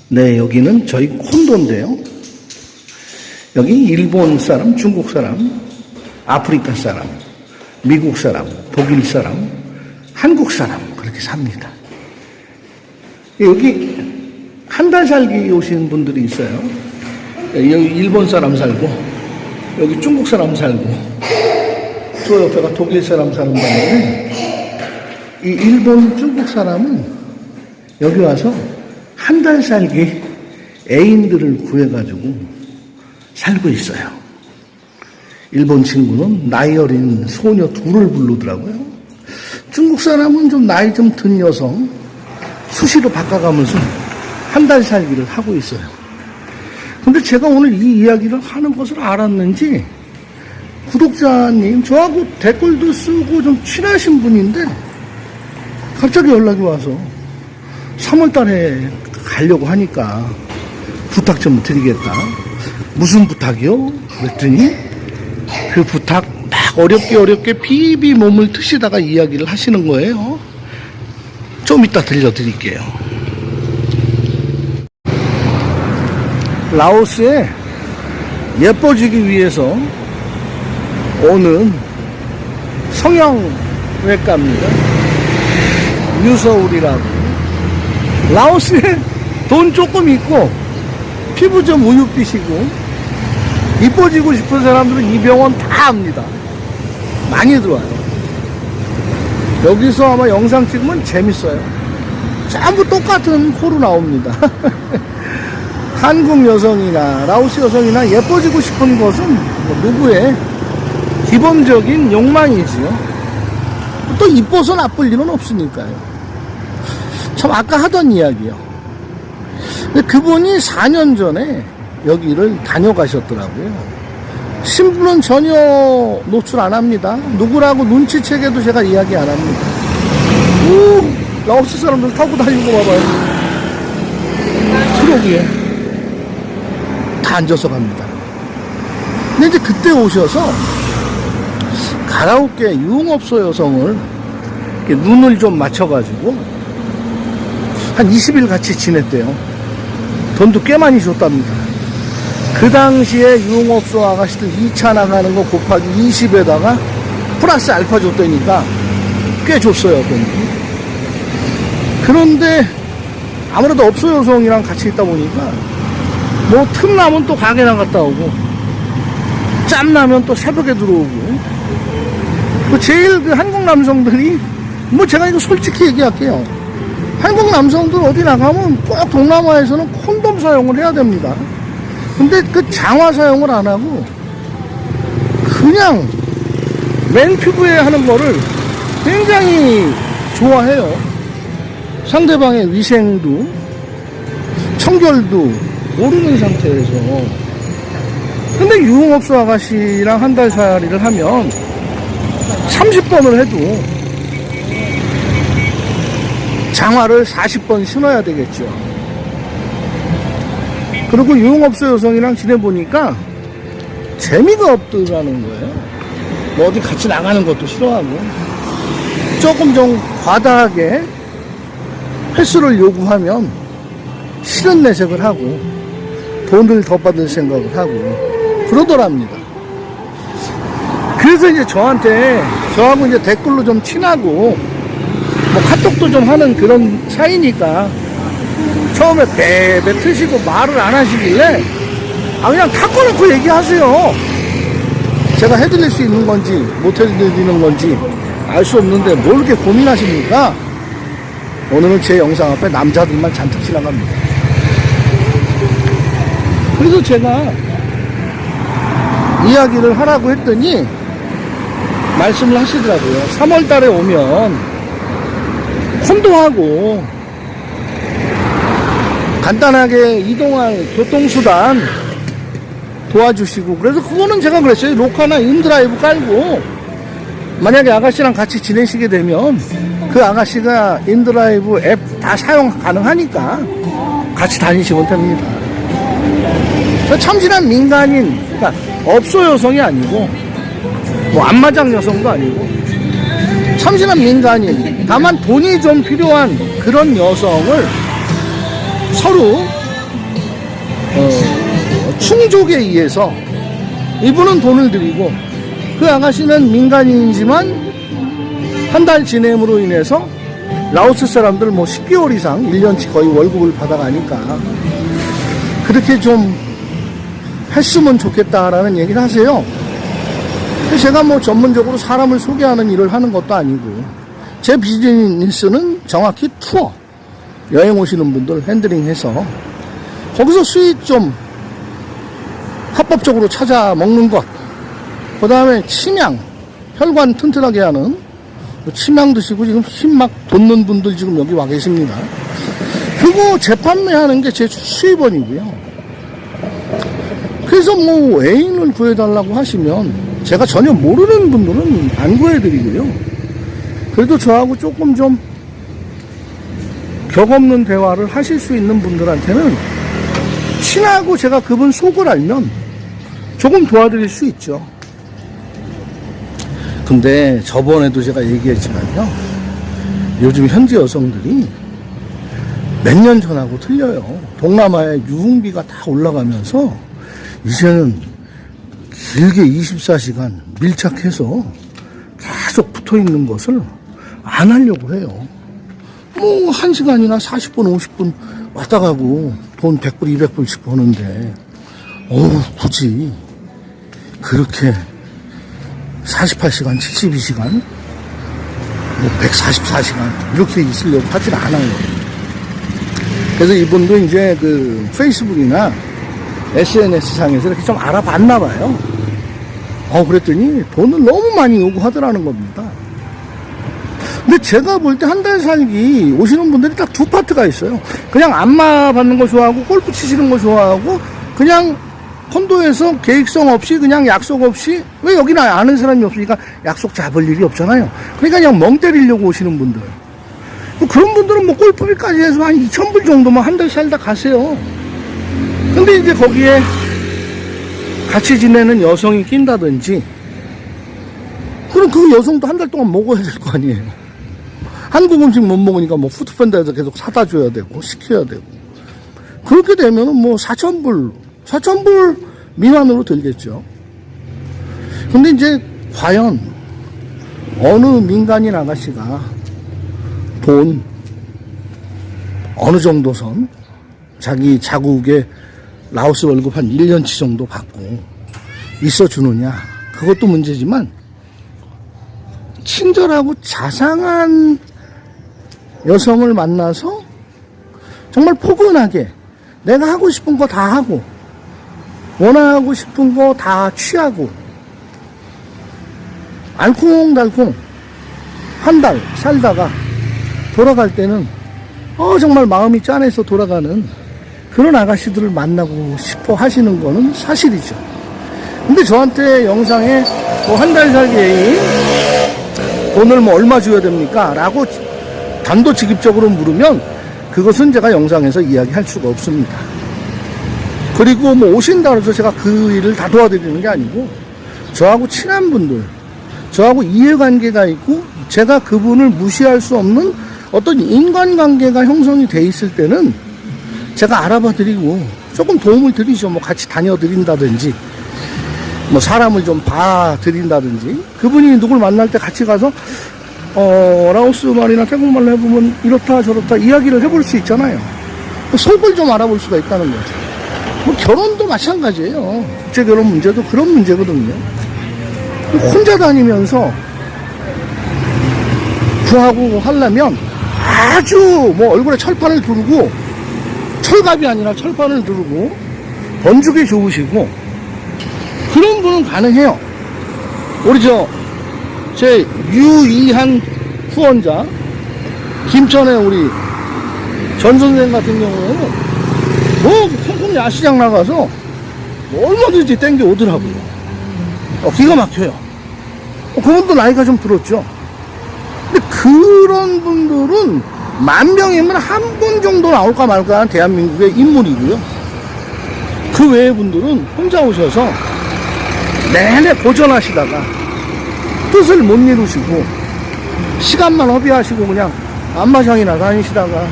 네, 여기는 저희 콘도인데요. 여기 일본 사람, 중국 사람, 아프리카 사람, 미국 사람, 독일 사람, 한국 사람 그렇게 삽니다. 여기 한 달 살기 오신 분들이 있어요. 여기 일본 사람 살고, 여기 중국 사람 살고, 저 옆에가 독일 사람 사는 방인데, 이 일본, 중국 사람은 여기 와서 한 달 살기 애인들을 구해가지고 살고 있어요. 일본 친구는 나이 어린 소녀 둘을 부르더라고요. 중국 사람은 좀 나이 좀 든 여성 수시로 바꿔가면서 한 달 살기를 하고 있어요. 근데 제가 오늘 이 이야기를 하는 것을 알았는지 구독자님 저하고 댓글도 쓰고 좀 친하신 분인데 갑자기 연락이 와서 3월 달에 가려고 하니까 부탁 좀 드리겠다. 무슨 부탁이요? 그랬더니 그 부탁 막 어렵게 비비 몸을 트시다가 이야기를 하시는 거예요. 좀 이따 들려드릴게요. 라오스에 예뻐지기 위해서 오는 성형외과입니다. 유서울이라고. 라오스에 돈 조금 있고 피부 좀 우윳빛이고 이뻐지고 싶은 사람들은 이 병원 다 압니다. 많이 들어와요. 여기서 아마 영상 찍으면 재밌어요. 전부 똑같은 코로 나옵니다. 한국 여성이나 라오스 여성이나 예뻐지고 싶은 것은 누구의 기본적인 욕망이지요. 또 이뻐서 나쁠 일은 없으니까요. 참 아까 하던 이야기요. 근데 그분이 4년 전에 여기를 다녀가셨더라고요. 신분은 전혀 노출 안 합니다. 누구라고 눈치채게도 제가 이야기 안 합니다. 오, 라오스 사람들 타고 다니는 거 봐봐요. 트럭 위에 다 앉아서 갑니다. 근데 이제 그때 오셔서 가라오케 유흥업소 여성을 눈을 좀 맞춰가지고 한 20일 같이 지냈대요. 돈도 꽤 많이 줬답니다. 그 당시에 유흥업소 아가씨들 2차 나가는 거 곱하기 20에다가 플러스 알파 줬다니까 꽤 줬어요, 돈이. 그런데 아무래도 업소 여성이랑 같이 있다 보니까 뭐 틈나면 또 가게 나갔다 오고 짬나면 또 새벽에 들어오고 제일 그 한국 남성들이 뭐 제가 이거 솔직히 얘기할게요. 한국 남성들 어디 나가면 꼭 동남아에서는 콘돔 사용을 해야 됩니다. 근데 그 장화 사용을 안 하고 그냥 맨 피부에 하는 거를 굉장히 좋아해요. 상대방의 위생도 청결도 모르는 상태에서. 근데 유흥업소 아가씨랑 한 달 살이를 하면 30번을 해도 장화를 40번 신어야 되겠죠. 그리고 유흥업소 여성이랑 지내보니까 재미가 없더라는 거예요. 뭐 어디 같이 나가는 것도 싫어하고 조금 좀 과다하게 횟수를 요구하면 싫은 내색을 하고 돈을 더 받을 생각을 하고 그러더랍니다. 그래서 이제 저하고 이제 댓글로 좀 친하고 뭐 카톡도 좀 하는 그런 사이니까 처음에 베베 트시고 말을 안 하시길래 그냥 다 꺼놓고 얘기하세요. 제가 해드릴 수 있는 건지 못 해드리는 건지 알 수 없는데 뭘 이렇게 고민하십니까? 오늘은 제 영상 앞에 남자들만 잔뜩 지나갑니다. 그래서 제가 이야기를 하라고 했더니 말씀을 하시더라고요. 3월 달에 오면 콘도하고 간단하게 이동할 교통수단 도와주시고, 그래서 그거는 제가 그랬어요. 로카나 인드라이브 깔고 만약에 아가씨랑 같이 지내시게 되면 그 아가씨가 인드라이브 앱 다 사용 가능하니까 같이 다니시면 됩니다. 참신한 민간인, 그러니까 업소 여성이 아니고 뭐 안마장 여성도 아니고 참신한 민간인, 다만 돈이 좀 필요한 그런 여성을 서로 상족에 의해서 이분은 돈을 드리고 그 아가씨는 민간인이지만 한 달 지냄으로 인해서 라오스 사람들 뭐 10개월 이상 1년치 거의 월급을 받아가니까 그렇게 좀 했으면 좋겠다라는 얘기를 하세요. 제가 뭐 전문적으로 사람을 소개하는 일을 하는 것도 아니고 제 비즈니스는 정확히 투어, 여행 오시는 분들 핸들링해서 거기서 수익 좀 합법적으로 찾아 먹는 것, 그 다음에 침양, 혈관 튼튼하게 하는 침양 드시고 지금 힘 막 돋는 분들 지금 여기 와 계십니다. 그거 재판매하는 게 제 수입원이고요. 그래서 뭐 애인을 구해달라고 하시면 제가 전혀 모르는 분들은 안 구해드리고요. 그래도 저하고 조금 좀 격 없는 대화를 하실 수 있는 분들한테는 친하고 제가 그분 속을 알면 조금 도와드릴 수 있죠. 근데 저번에도 제가 얘기했지만요, 요즘 현지 여성들이 몇 년 전하고 틀려요. 동남아의 유흥비가 다 올라가면서 이제는 길게 24시간 밀착해서 계속 붙어 있는 것을 안 하려고 해요. 뭐 1시간이나 40분 50분 왔다 가고 돈 100불 200불씩 버는데 굳이 그렇게 48시간 72시간 뭐 144시간 이렇게 있으려고 하진 않아요. 그래서 이분도 이제 그 페이스북이나 SNS 상에서 이렇게 좀 알아봤나 봐요. 그랬더니 돈을 너무 많이 요구하더라는 겁니다. 근데 제가 볼 때 한 달 살기 오시는 분들이 딱 두 파트가 있어요. 그냥 안마 받는 거 좋아하고 골프 치시는 거 좋아하고 그냥 콘도에서 계획성 없이 그냥 약속 없이, 왜 여기는 아는 사람이 없으니까 약속 잡을 일이 없잖아요. 그러니까 그냥 멍 때리려고 오시는 분들, 그런 분들은 뭐 골프비까지 해서 한 2,000불 정도만 한 달 살다 가세요. 근데 이제 거기에 같이 지내는 여성이 낀다든지, 그럼 그 여성도 한 달 동안 먹어야 될 거 아니에요. 한국 음식 못 먹으니까 뭐 푸드팬더에서 계속 사다 줘야 되고 시켜야 되고, 그렇게 되면은 뭐 4,000불 미만으로 들겠죠. 근데 이제 과연 어느 민간인 아가씨가 돈 어느 정도 선 자기 자국에 라오스 월급 한 1년치 정도 받고 있어주느냐, 그것도 문제지만 친절하고 자상한 여성을 만나서 정말 포근하게 내가 하고 싶은 거 다 하고 원하고 싶은 거 다 취하고 알콩달콩 한 달 살다가 돌아갈 때는 정말 마음이 짠해서 돌아가는 그런 아가씨들을 만나고 싶어 하시는 거는 사실이죠. 근데 저한테 영상에 뭐 한 달 살기 애인 돈을 뭐 얼마 줘야 됩니까? 라고 단도직입적으로 물으면 그것은 제가 영상에서 이야기할 수가 없습니다. 그리고 뭐 오신다 그래서 제가 그 일을 다 도와드리는 게 아니고, 저하고 친한 분들, 저하고 이해관계가 있고 제가 그분을 무시할 수 없는 어떤 인간관계가 형성이 돼 있을 때는 제가 알아봐 드리고 조금 도움을 드리죠. 뭐 같이 다녀 드린다든지 뭐 사람을 좀 봐 드린다든지, 그분이 누굴 만날 때 같이 가서 라오스 말이나 태국 말로 해보면 이렇다 저렇다 이야기를 해볼 수 있잖아요. 속을 좀 알아볼 수가 있다는 거죠. 뭐 결혼도 마찬가지예요. 국제결혼 문제도 그런 문제거든요. 혼자 다니면서 구하고 하려면 아주 뭐 얼굴에 철판을 두르고, 철갑이 아니라 철판을 두르고 번죽이 좋으시고 그런 분은 가능해요. 우리 제 유이한 후원자 김천의 우리 전 선생 같은 경우에는 뭐 홍콩 야시장 나가서 뭐 얼마든지 땡겨 오더라고요. 기가 막혀요. 그분도 나이가 좀 들었죠. 근데 그런 분들은 10,000명이면 한 분 정도 나올까 말까 하는 대한민국의 인물이고요. 그 외의 분들은 혼자 오셔서 내내 고전하시다가 뜻을 못 이루시고 시간만 허비하시고 그냥 안마장이나 다니시다가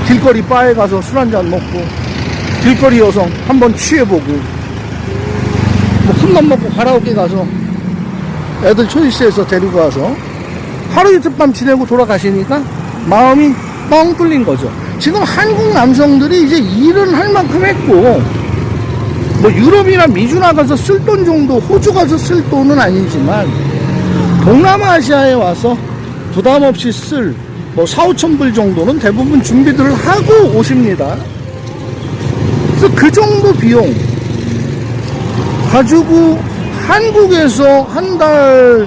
길거리 바에 가서 술 한잔 먹고 길거리 여성 한번 취해보고, 뭐 큰맘 먹고 가라오케 가서 애들 초이스해서 데리고 와서 하루 이틀 밤 지내고 돌아가시니까 마음이 뻥 뚫린 거죠. 지금 한국 남성들이 이제 일은 할 만큼 했고, 뭐 유럽이나 미주 나가서 쓸 돈 정도, 호주 가서 쓸 돈은 아니지만 동남아시아에 와서 부담 없이 쓸 뭐 4,5천 불 정도는 대부분 준비들을 하고 오십니다. 그래서 그 정도 비용 가지고 한국에서 한 달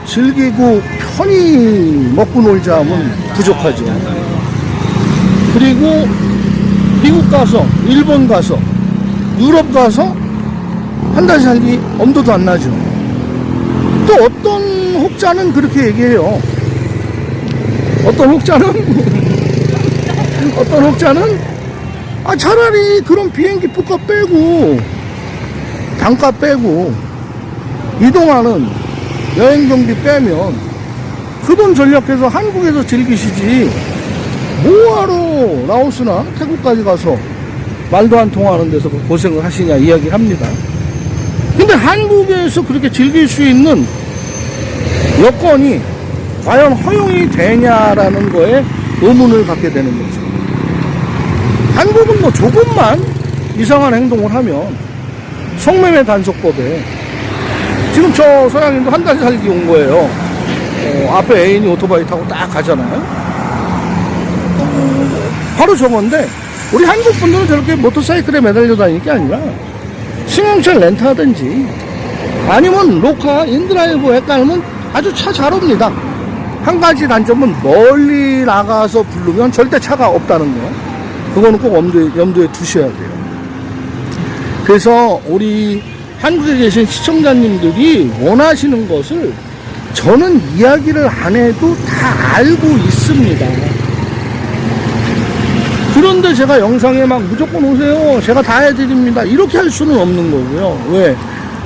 즐기고 편히 먹고 놀자 하면 부족하죠. 그리고 미국 가서, 일본 가서, 유럽 가서 한 달 살기 엄두도 안 나죠. 또 어떤 혹자는 그렇게 얘기해요. 어떤 혹자는 차라리 그런 비행기 표값 빼고 단가 빼고 이동하는 여행 경비 빼면 그 돈 전략해서 한국에서 즐기시지 뭐하러 라오스나 태국까지 가서 말도 안 통하는 데서 고생을 하시냐 이야기를 합니다. 근데 한국에서 그렇게 즐길 수 있는 여건이 과연 허용이 되냐라는 거에 의문을 갖게 되는 거죠. 한국은 뭐 조금만 이상한 행동을 하면 성매매 단속법에 지금 저 서양인도 한 달 살기 온 거예요. 앞에 애인이 오토바이 타고 딱 가잖아요. 바로 저건데 우리 한국 분들은 저렇게 모터사이클에 매달려 다니는 게 아니라 승용차 렌트하든지 아니면 로카 인드라이브에 깔면 아주 차 잘 옵니다. 한 가지 단점은 멀리 나가서 부르면 절대 차가 없다는 거. 그거는 꼭 염두에 두셔야 돼요. 그래서 우리 한국에 계신 시청자님들이 원하시는 것을 저는 이야기를 안 해도 다 알고 있습니다. 그런데 제가 영상에 막 무조건 오세요, 제가 다 해드립니다, 이렇게 할 수는 없는 거고요. 왜?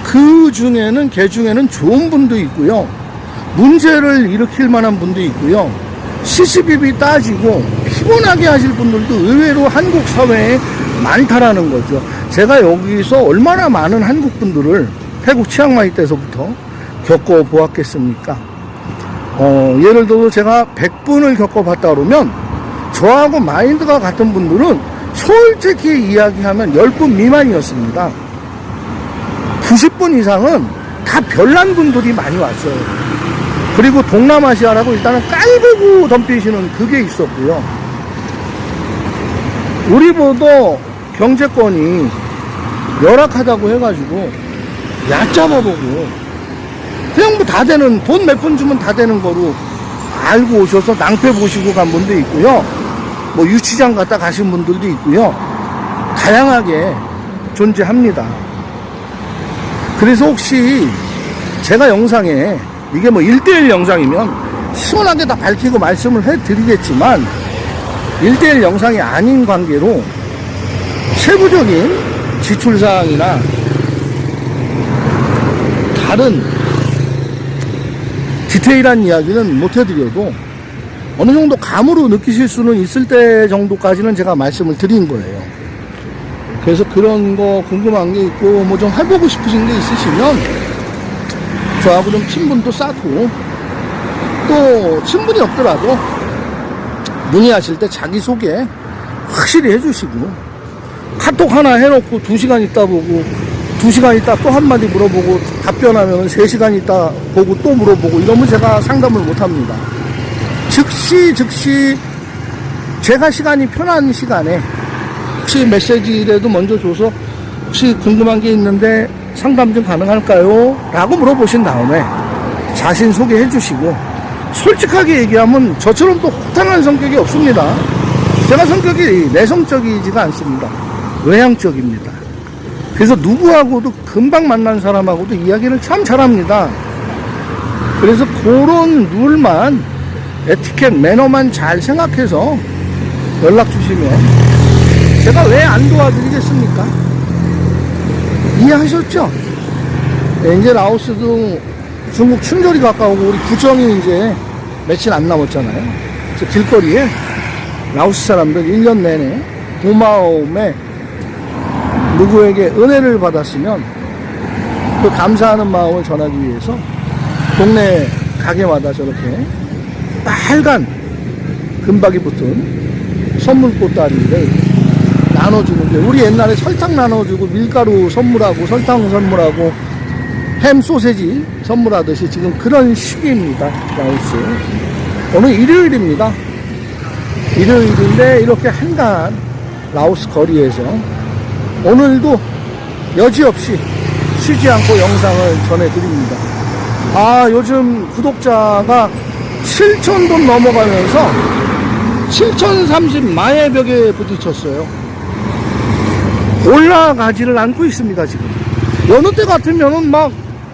그 중에는, 개 중에는 좋은 분도 있고요, 문제를 일으킬 만한 분도 있고요, 시시비비 따지고 피곤하게 하실 분들도 의외로 한국 사회에 많다라는 거죠. 제가 여기서 얼마나 많은 한국 분들을 태국 치앙마이 때서부터 겪어보았겠습니까? 예를 들어 제가 100분을 겪어봤다 그러면 저하고 마인드가 같은 분들은 솔직히 이야기하면 10분 미만이었습니다. 90분 이상은 다 별난 분들이 많이 왔어요. 그리고 동남아시아라고 일단은 깔보고 덤비시는 그게 있었고요. 우리보다 경제권이 열악하다고 해가지고 얕잡아보고 그냥 뭐 다 되는, 돈 몇 푼 주면 다 되는 거로 알고 오셔서 낭패 보시고 간 분도 있고요, 뭐 유치장 갔다 가신 분들도 있고요, 다양하게 존재합니다. 그래서 혹시 제가 영상에 이게 뭐 1대1 영상이면 시원하게 다 밝히고 말씀을 해드리겠지만 1대1 영상이 아닌 관계로 세부적인 지출사항이나 다른 디테일한 이야기는 못 해드려도 어느 정도 감으로 느끼실 수는 있을 때 정도까지는 제가 말씀을 드린 거예요. 그래서 그런 거 궁금한 게 있고 뭐 좀 해보고 싶으신 게 있으시면 저하고 좀 친분도 쌓고, 또 친분이 없더라도 문의하실 때 자기소개 확실히 해주시고, 카톡 하나 해놓고 2시간 있다 보고 2시간 있다 또 한마디 물어보고 답변하면 3시간 있다 보고 또 물어보고 이러면 제가 상담을 못합니다. 즉시 제가 시간이 편한 시간에 혹시 메시지라도 먼저 줘서 혹시 궁금한 게 있는데 상담 좀 가능할까요? 라고 물어보신 다음에 자신 소개해 주시고, 솔직하게 얘기하면 저처럼 또 호탕한 성격이 없습니다. 제가 성격이 내성적이지가 않습니다. 외향적입니다. 그래서 누구하고도, 금방 만난 사람하고도 이야기를 참 잘합니다. 그래서 그런 룰만, 에티켓, 매너만 잘 생각해서 연락 주시면 제가 왜 안 도와드리겠습니까? 이해하셨죠? 네, 이제 라오스도 중국 춘절이 가까우고 우리 구정이 이제 며칠 안 남았잖아요. 그래서 길거리에 라오스 사람들 1년 내내 고마움에 누구에게 은혜를 받았으면 그 감사하는 마음을 전하기 위해서 동네 가게마다 저렇게 빨간 금박이 붙은 선물 보따리를 나눠주는데, 우리 옛날에 설탕 나눠주고 밀가루 선물하고 설탕 선물하고 햄 소세지 선물하듯이 지금 그런 시기입니다. 라오스. 오늘 일요일입니다. 일요일인데 이렇게 한간 라오스 거리에서 오늘도 여지없이 쉬지 않고 영상을 전해드립니다. 요즘 구독자가 7,000돈 넘어가면서 7,030만의 벽에 부딪혔어요. 올라가지를 않고 있습니다. 지금 여느 때 같으면은 막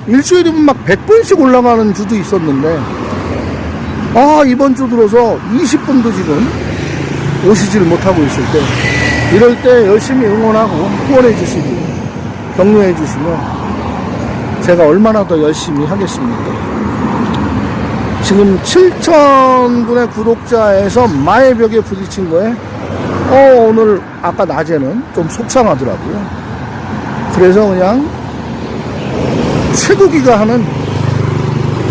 일주일이면 막 100분씩 올라가는 주도 있었는데, 이번 주 들어서 20분도 지금 오시질 못하고 있을 때, 이럴 때 열심히 응원하고 후원해 주시고 격려해 주시면 제가 얼마나 더 열심히 하겠습니까? 지금 7,000분의 구독자에서 마의 벽에 부딪힌 거에 오늘 아까 낮에는 좀 속상하더라고요. 그래서 그냥 최국이가 하는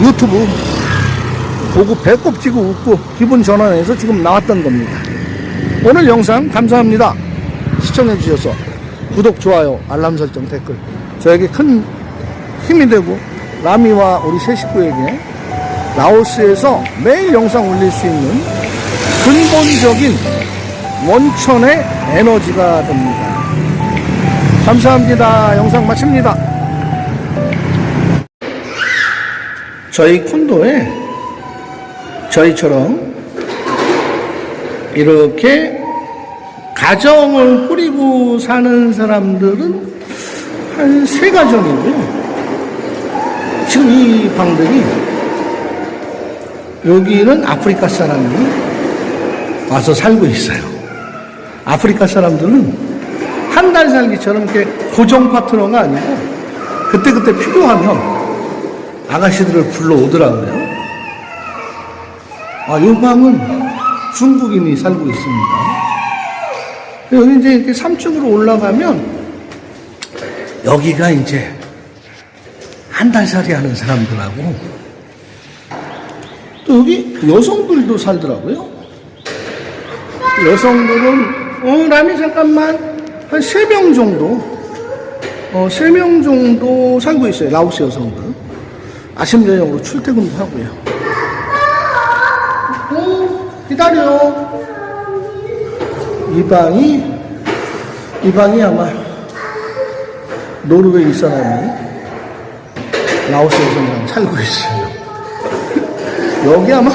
유튜브 보고 배꼽 찌고 웃고 기분 전환해서 지금 나왔던 겁니다. 오늘 영상 감사합니다. 시청해 주셔서 구독, 좋아요, 알람 설정, 댓글 저에게 큰 힘이 되고, 라미와 우리 세 식구에게 라오스에서 매일 영상 올릴 수 있는 근본적인 원천의 에너지가 됩니다. 감사합니다. 영상 마칩니다. 저희 콘도에 저희처럼 이렇게 가정을 꾸리고 사는 사람들은 한 3가정이고요. 지금 이 방들이, 여기는 아프리카 사람이 와서 살고 있어요. 아프리카 사람들은 한 달 살기처럼 이렇게 고정 파트너가 아니고 그때그때 필요하면 아가씨들을 불러오더라고요. 이 방은 중국인이 살고 있습니다. 여기 이제 이렇게 3층으로 올라가면 여기가 이제 한 달 살이 하는 사람들하고, 또 여기 여성들도 살더라고요. 여성들은 라미 잠깐만, 한 3명 정도 3명 정도 살고 있어요. 라오스 여성들. 아침 저녁으로 출퇴근도 하고요. 기다려. 이 방이 아마 노르웨이 사람이 라오스 여성이랑 살고 있어요. 여기 아마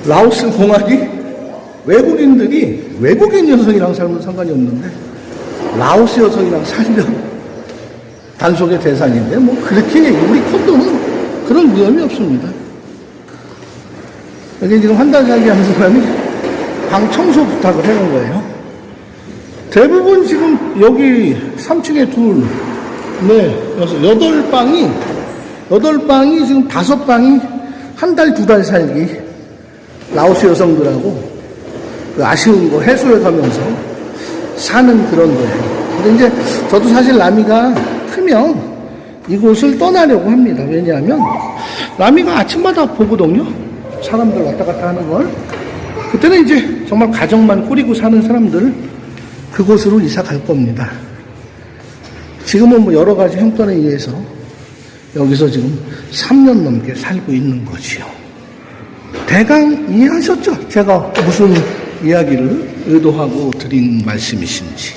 라오스 공화국 외국인들이 외국인 여성이랑 살면 상관이 없는데 라오스 여성이랑 살면 단속의 대상인데, 뭐 그렇게 우리 콘도는 그런 위험이 없습니다. 여기 지금 한 달 살기 하는 사람이 방 청소 부탁을 해놓은 거예요. 대부분 지금 여기 3층에 둘, 8방이 지금 5방이 한 달, 2달 살기 라오스 여성들하고 그 아쉬운 거 해소해 가면서 사는 그런 거예요. 근데 이제 저도 사실 라미가 크면 이곳을 떠나려고 합니다. 왜냐하면 라미가 아침마다 보거든요. 사람들 왔다 갔다 하는 걸. 그때는 이제 정말 가정만 꾸리고 사는 사람들 그곳으로 이사 갈 겁니다. 지금은 뭐 여러 가지 형편에 의해서 여기서 지금 3년 넘게 살고 있는 거지요. 대강 이해하셨죠? 제가 무슨 이야기를 의도하고 드린 말씀이신지.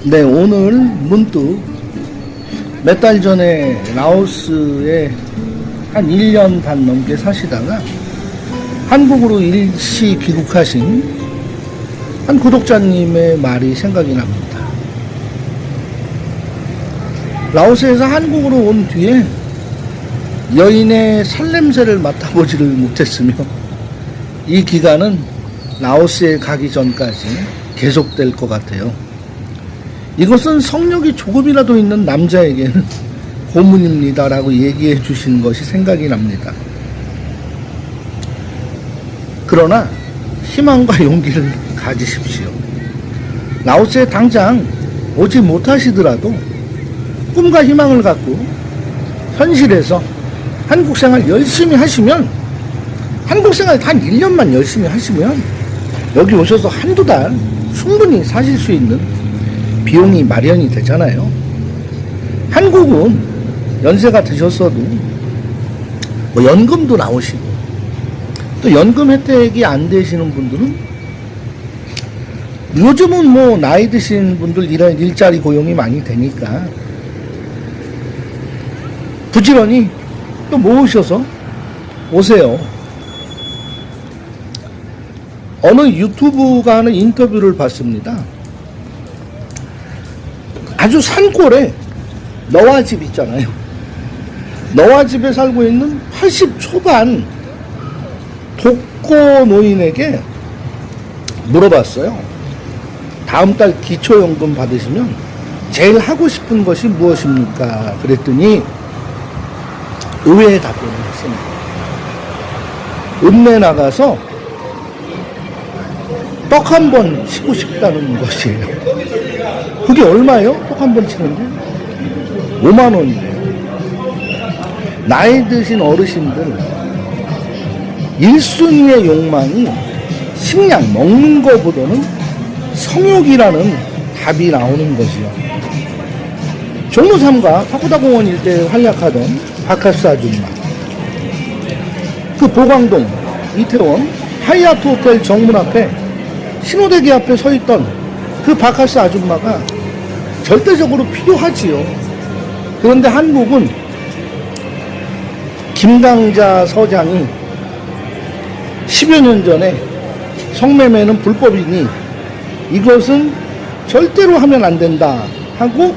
네, 오늘 문득 몇 달 전에 라오스에 한 1년 반 넘게 사시다가 한국으로 일시 귀국하신 한 구독자님의 말이 생각이 납니다. 라오스에서 한국으로 온 뒤에 여인의 살냄새를 맡아보지를 못했으며 이 기간은 라오스에 가기 전까지 계속될 것 같아요. 이것은 성욕이 조금이라도 있는 남자에게는 고문입니다라고 얘기해 주신 것이 생각이 납니다. 그러나 희망과 용기를 가지십시오. 라오스에 당장 오지 못하시더라도 꿈과 희망을 갖고 현실에서 한국 생활 열심히 하시면, 한국 생활 단 1년만 열심히 하시면 여기 오셔서 한두 달 충분히 사실 수 있는 비용이 마련이 되잖아요. 한국은 연세가 드셨어도 뭐 연금도 나오시고, 또 연금 혜택이 안 되시는 분들은 요즘은 뭐 나이 드신 분들 일자리 고용이 많이 되니까 부지런히 또 모으셔서 오세요. 어느 유튜브가 하는 인터뷰를 봤습니다. 아주 산골에 너와 집 있잖아요. 너와 집에 살고 있는 80 초반 독거 노인에게 물어봤어요. 다음 달 기초연금 받으시면 제일 하고 싶은 것이 무엇입니까? 그랬더니 의외의 답변을 했습니다. 읍내 나가서 떡 한 번 치고 싶다는 것이에요. 그게 얼마예요? 떡 한 번 치는데? 5만 원이에요. 나이 드신 어르신들 1순위의 욕망이 식량 먹는 것보다는 성욕이라는 답이 나오는 거지요. 종로 3가 파고다공원 일대에 활약하던 바카스 아줌마, 그 보광동 이태원 하이아트 호텔 정문 앞에 신호대기 앞에 서 있던 그 바카스 아줌마가 절대적으로 필요하지요. 그런데 한국은 김강자 서장이 10여 년 전에 성매매는 불법이니 이것은 절대로 하면 안 된다 하고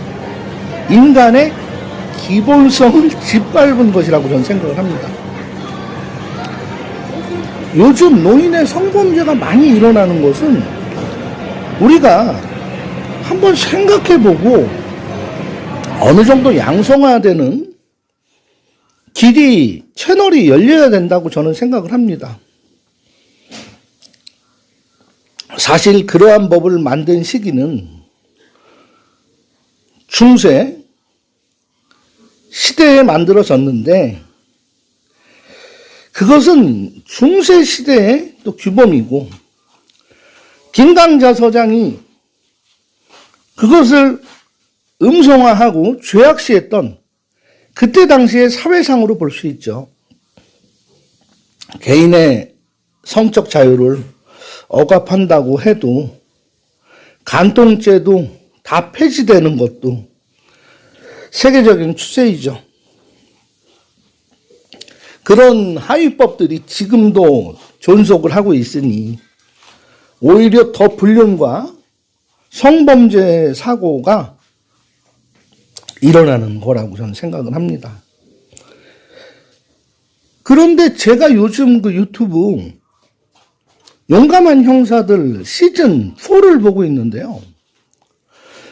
인간의 기본성을 짓밟은 것이라고 저는 생각을 합니다. 요즘 노인의 성범죄가 많이 일어나는 것은 우리가 한번 생각해보고 어느 정도 양성화되는 길이, 채널이 열려야 된다고 저는 생각을 합니다. 사실 그러한 법을 만든 시기는 중세 시대에 만들어졌는데, 그것은 중세 시대의 또 규범이고, 김강자 서장이 그것을 음성화하고 죄악시했던 그때 당시의 사회상으로 볼 수 있죠. 개인의 성적 자유를 억압한다고 해도 간통죄도 다 폐지되는 것도 세계적인 추세이죠. 그런 하위법들이 지금도 존속을 하고 있으니 오히려 더 불륜과 성범죄 사고가 일어나는 거라고 저는 생각을 합니다. 그런데 제가 요즘 그 유튜브 용감한 형사들 시즌 4를 보고 있는데요.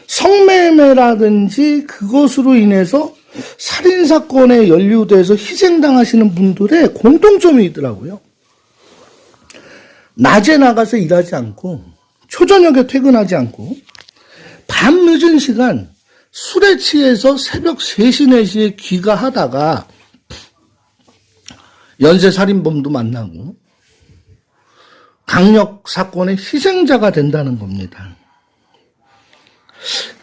성매매라든지 그것으로 인해서 살인사건에 연루돼서 희생당하시는 분들의 공통점이 있더라고요. 낮에 나가서 일하지 않고 초저녁에 퇴근하지 않고 밤 늦은 시간 술에 취해서 새벽 3시, 4시에 귀가하다가 연쇄살인범도 만나고 강력사건의 희생자가 된다는 겁니다.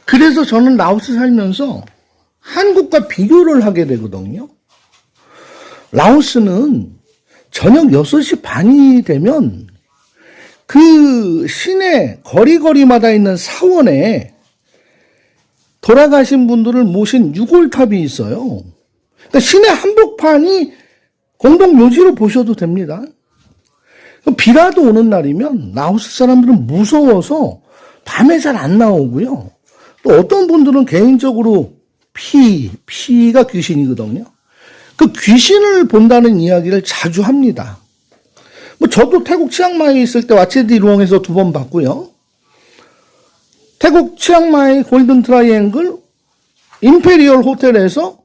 그래서 저는 라오스 살면서 한국과 비교를 하게 되거든요. 라오스는 저녁 6시 반이 되면 그 시내 거리마다 있는 사원에 돌아가신 분들을 모신 유골탑이 있어요. 그러니까 시내 한복판이 공동묘지로 보셔도 됩니다. 비라도 오는 날이면 라오스 사람들은 무서워서 밤에 잘 안 나오고요. 또 어떤 분들은 개인적으로 피가 귀신이거든요. 그 귀신을 본다는 이야기를 자주 합니다. 뭐 저도 태국 치앙마이에 있을 때 와체디 루엉에서 2번 봤고요. 태국 치앙마이 골든 트라이앵글 임페리얼 호텔에서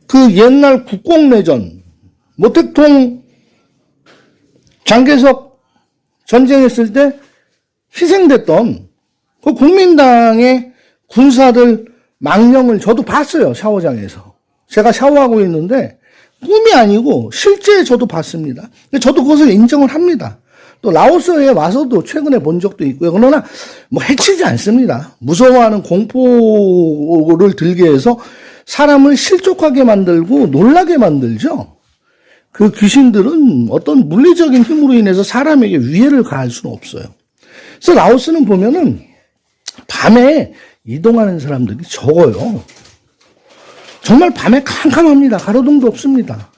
그 옛날 국공내전 모택동 장개석 전쟁했을 때 희생됐던 그 국민당의 군사들 망령을 저도 봤어요. 샤워장에서. 제가 샤워하고 있는데 꿈이 아니고 실제 저도 봤습니다. 저도 그것을 인정을 합니다. 또 라오스에 와서도 최근에 본 적도 있고요. 그러나 뭐 해치지 않습니다. 무서워하는 공포를 들게 해서 사람을 실족하게 만들고 놀라게 만들죠. 그 귀신들은 어떤 물리적인 힘으로 인해서 사람에게 위해를 가할 수는 없어요. 그래서 라오스는 보면은 밤에 이동하는 사람들이 적어요. 정말 밤에 캄캄합니다. 가로등도 없습니다.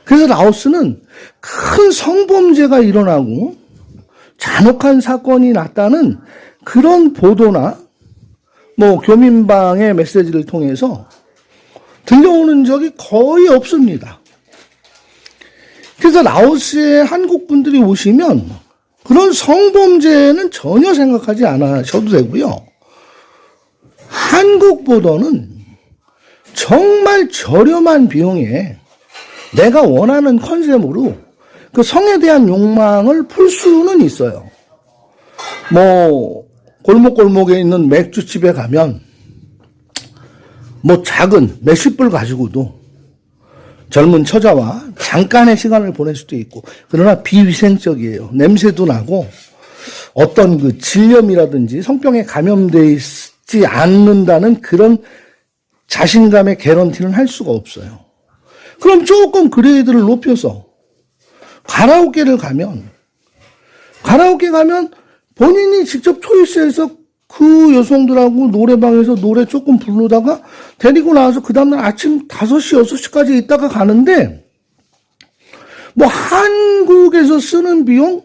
그래서 라오스는 큰 성범죄가 일어나고 잔혹한 사건이 났다는 그런 보도나 뭐 교민방의 메시지를 통해서 들려오는 적이 거의 없습니다. 그래서 라오스에 한국 분들이 오시면 그런 성범죄는 전혀 생각하지 않으셔도 되고요. 한국보다는 정말 저렴한 비용에 내가 원하는 컨셉으로 그 성에 대한 욕망을 풀 수는 있어요. 뭐 골목골목에 있는 맥주집에 가면 뭐 작은 몇십 불 가지고도 젊은 처자와 잠깐의 시간을 보낼 수도 있고, 그러나 비위생적이에요. 냄새도 나고 어떤 그 질염이라든지 성병에 감염되어 있지 않는다는 그런 자신감의 개런티는 할 수가 없어요. 그럼 조금 그레이드를 높여서 가라오케 가면 본인이 직접 초이스해서 그 여성들하고 노래방에서 노래 조금 부르다가 데리고 나와서 그 다음날 아침 5시, 6시까지 있다가 가는데 뭐 한국에서 쓰는 비용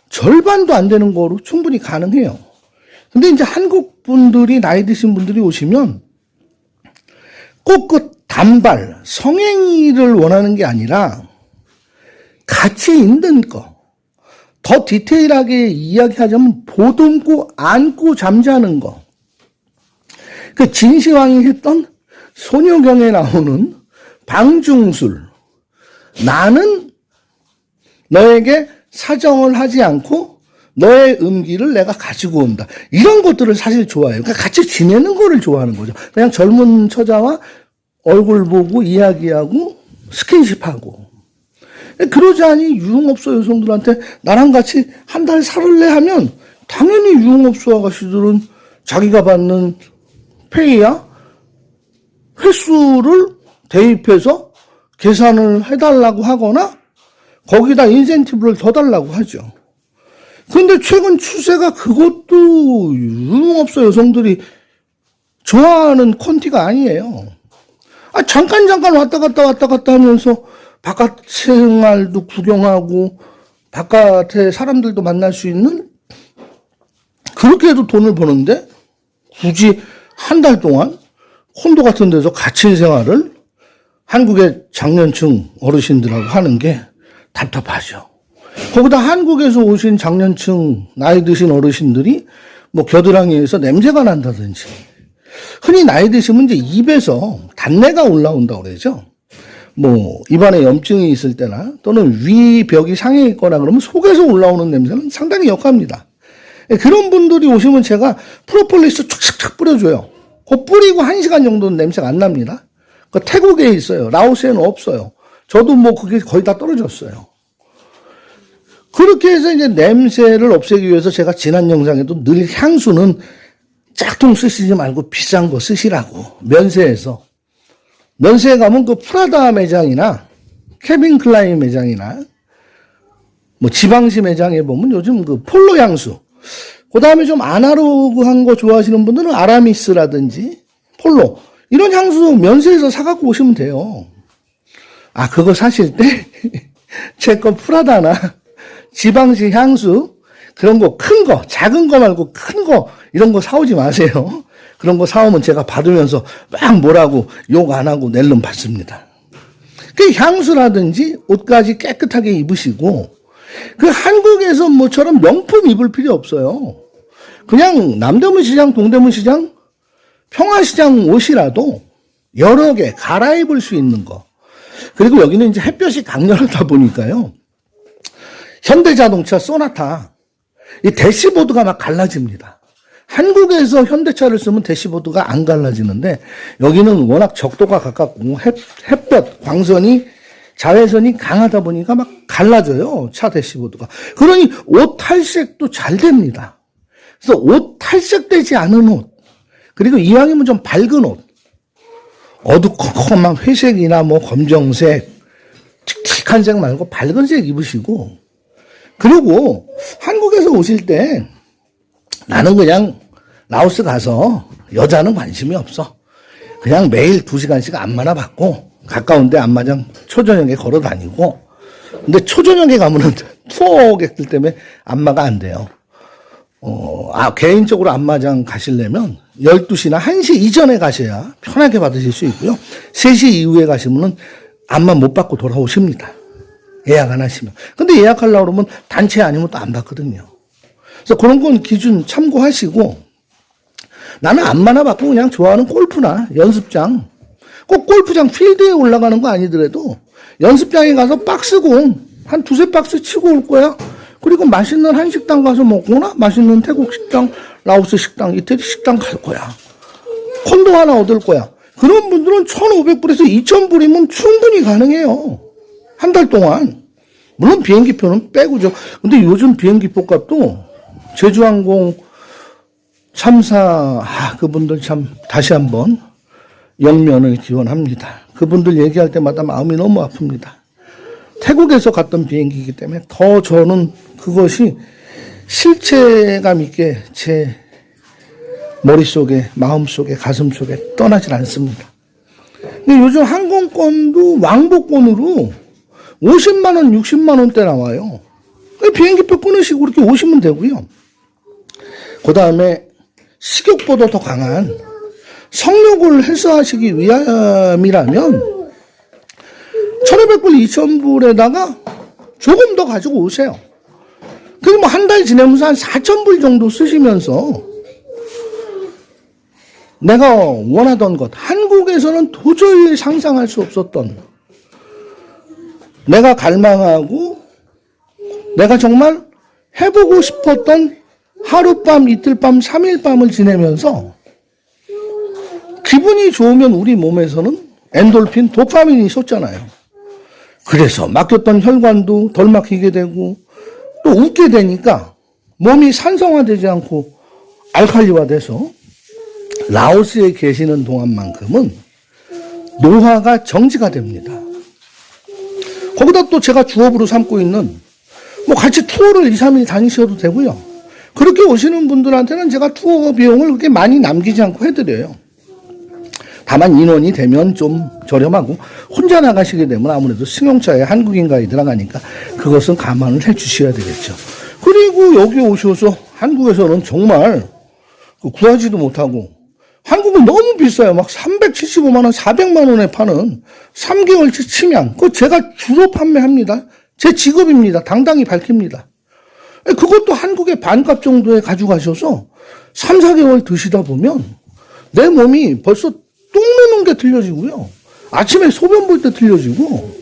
절반도 안 되는 거로 충분히 가능해요. 근데 이제 한국 분들이, 나이 드신 분들이 오시면 꼭 그 단발, 성행위를 원하는 게 아니라 가치 있는 거, 더 디테일하게 이야기하자면 보듬고 안고 잠자는 거. 그 진시황이 했던 소녀경에 나오는 방중술. 나는 너에게 사정을 하지 않고 너의 음기를 내가 가지고 온다. 이런 것들을 사실 좋아해요. 그러니까 같이 지내는 거를 좋아하는 거죠. 그냥 젊은 처자와 얼굴 보고 이야기하고 스킨십하고. 그러지 않니 유흥업소 여성들한테 나랑 같이 한 달 살을래 하면 당연히 유흥업소 아가씨들은 자기가 받는 페이야 횟수를 대입해서 계산을 해달라고 하거나 거기다 인센티브를 더 달라고 하죠. 그런데 최근 추세가 그것도 유흥업소 여성들이 좋아하는 콘티가 아니에요. 잠깐 왔다 갔다 하면서 바깥 생활도 구경하고 바깥에 사람들도 만날 수 있는, 그렇게 해도 돈을 버는데 굳이 한 달 동안 콘도 같은 데서 갇힌 생활을 한국의 장년층 어르신들하고 하는 게 답답하죠. 거기다 한국에서 오신 장년층 나이 드신 어르신들이 뭐 겨드랑이에서 냄새가 난다든지, 흔히 나이 드시면 이제 입에서 단내가 올라온다고 그러죠. 뭐 입안에 염증이 있을 때나 또는 위 벽이 상해 있거나 그러면 속에서 올라오는 냄새는 상당히 역합니다. 그런 분들이 오시면 제가 프로폴리스 촥촥촥 뿌려줘요. 그 뿌리고 1시간 정도는 냄새가 안 납니다. 그 태국에 있어요. 라오스에는 없어요. 저도 뭐 그게 거의 다 떨어졌어요. 그렇게 해서 이제 냄새를 없애기 위해서 제가 지난 영상에도 늘 향수는 짝퉁 쓰시지 말고 비싼 거 쓰시라고, 면세에 가면 그 프라다 매장이나 케빈 클라인 매장이나 뭐 지방시 매장에 보면 요즘 그 폴로 향수, 그 다음에 좀 아날로그한 거 좋아하시는 분들은 아라미스라든지 폴로, 이런 향수 면세에서 사갖고 오시면 돼요. 그거 사실 때 제 거 프라다나 지방시 향수 그런 거 큰 거, 작은 거 말고 큰 거 이런 거 사오지 마세요. 그런 거 사오면 제가 받으면서 막 뭐라고 욕 안 하고 낼름 받습니다. 그 향수라든지 옷까지 깨끗하게 입으시고, 그 한국에서 뭐처럼 명품 입을 필요 없어요. 그냥 남대문 시장, 동대문 시장, 평화시장 옷이라도 여러 개 갈아입을 수 있는 거. 그리고 여기는 이제 햇볕이 강렬하다 보니까요. 현대자동차 소나타, 이 대시보드가 막 갈라집니다. 한국에서 현대차를 쓰면 대시보드가 안 갈라지는데 여기는 워낙 적도가 가깝고 햇볕, 광선이 자외선이 강하다 보니까 막 갈라져요. 차 대시보드가. 그러니 옷 탈색도 잘 됩니다. 그래서 옷 탈색되지 않은 옷, 그리고 이왕이면 좀 밝은 옷, 어두컴컴한 회색이나 뭐 검정색, 칙칙한 색 말고 밝은 색 입으시고, 그리고 한국에서 오실 때 나는 그냥 라오스 가서 여자는 관심이 없어. 그냥 매일 2시간씩 안마나 받고 가까운데 안마장 초저녁에 걸어 다니고, 근데 초저녁에 가면은 투어객들 때문에 안마가 안 돼요. 개인적으로 안마장 가시려면 12시나 1시 이전에 가셔야 편하게 받으실 수 있고요. 3시 이후에 가시면은 안마 못 받고 돌아오십니다. 예약 안 하시면. 근데 예약하려고 그러면 단체 아니면 또 안 받거든요. 그래서 그런 건 기준 참고하시고, 나는 안마나 받고 그냥 좋아하는 골프나 연습장, 꼭 골프장 필드에 올라가는 거 아니더라도 연습장에 가서 박스공 한 2-3박스 치고 올 거야. 그리고 맛있는 한식당 가서 먹거나 맛있는 태국 식당, 라오스 식당, 이태리 식당 갈 거야. 콘도 하나 얻을 거야. 그런 분들은 1,500불에서 2,000불이면 충분히 가능해요. 한 달 동안. 물론 비행기표는 빼고죠. 근데 요즘 비행기표 값도 제주항공 참사, 그분들 참 다시 한번 영면을 기원합니다. 그분들 얘기할 때마다 마음이 너무 아픕니다. 태국에서 갔던 비행기이기 때문에 더 저는 그것이 실체감 있게 제 머릿속에, 마음속에, 가슴속에 떠나질 않습니다. 근데 요즘 항공권도 왕복권으로 50만 원, 60만 원대 나와요. 비행기표 끊으시고 그렇게 오시면 되고요. 그 다음에 식욕보다 더 강한 성욕을 해소하시기 위함이라면 1,500불, 2,000불에다가 조금 더 가지고 오세요. 그리고 뭐 한 달 지내면서 한 4,000불 정도 쓰시면서 내가 원하던 것, 한국에서는 도저히 상상할 수 없었던, 내가 갈망하고 내가 정말 해보고 싶었던 하룻밤, 이틀밤, 3일밤을 지내면서 기분이 좋으면 우리 몸에서는 엔돌핀, 도파민이 솟잖아요. 그래서 막혔던 혈관도 덜 막히게 되고 또 웃게 되니까 몸이 산성화되지 않고 알칼리화돼서 라오스에 계시는 동안만큼은 노화가 정지가 됩니다. 거기다 또 제가 주업으로 삼고 있는 뭐 같이 투어를 2, 3일 다니셔도 되고요. 그렇게 오시는 분들한테는 제가 투어 비용을 그렇게 많이 남기지 않고 해드려요. 다만 인원이 되면 좀 저렴하고 혼자 나가시게 되면 아무래도 승용차에 한국인 가이드 들어가니까 그것은 감안을 해 주셔야 되겠죠. 그리고 여기 오셔서 한국에서는 정말 구하지도 못하고 한국은 너무 비싸요. 막 375만 원, 400만 원에 파는 3개월치 침양. 그거 제가 주로 판매합니다. 제 직업입니다. 당당히 밝힙니다. 그것도 한국의 반값 정도에 가져가셔서 3, 4개월 드시다 보면 내 몸이 벌써 똥 누는 게 틀려지고요. 아침에 소변 볼 때 틀려지고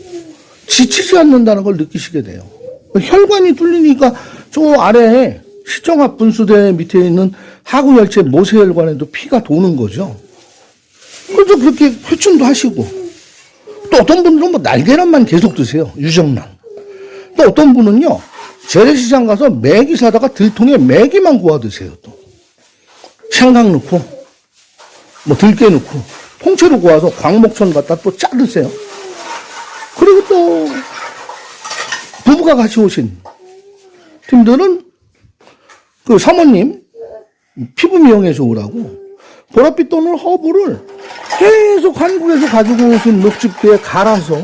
지치지 않는다는 걸 느끼시게 돼요. 혈관이 뚫리니까 저 아래에 시청합 분수대 밑에 있는 하구열체 모세혈관에도 피가 도는 거죠. 그래서 그렇게 회춘도 하시고, 또 어떤 분들은 뭐 날계란만 계속 드세요. 유정란. 또 어떤 분은요, 재래시장 가서 메기 사다가 들통에 메기만 구워 드세요. 또 생강 넣고 뭐 들깨 넣고 통째로 구워서 광목천 갖다 또 짜 드세요. 그리고 또 부부가 같이 오신 팀들은 그 사모님 피부 미용해서 오라고 보랏빛 또는 허브를 계속 한국에서 가지고 오신 녹즙기에 갈아서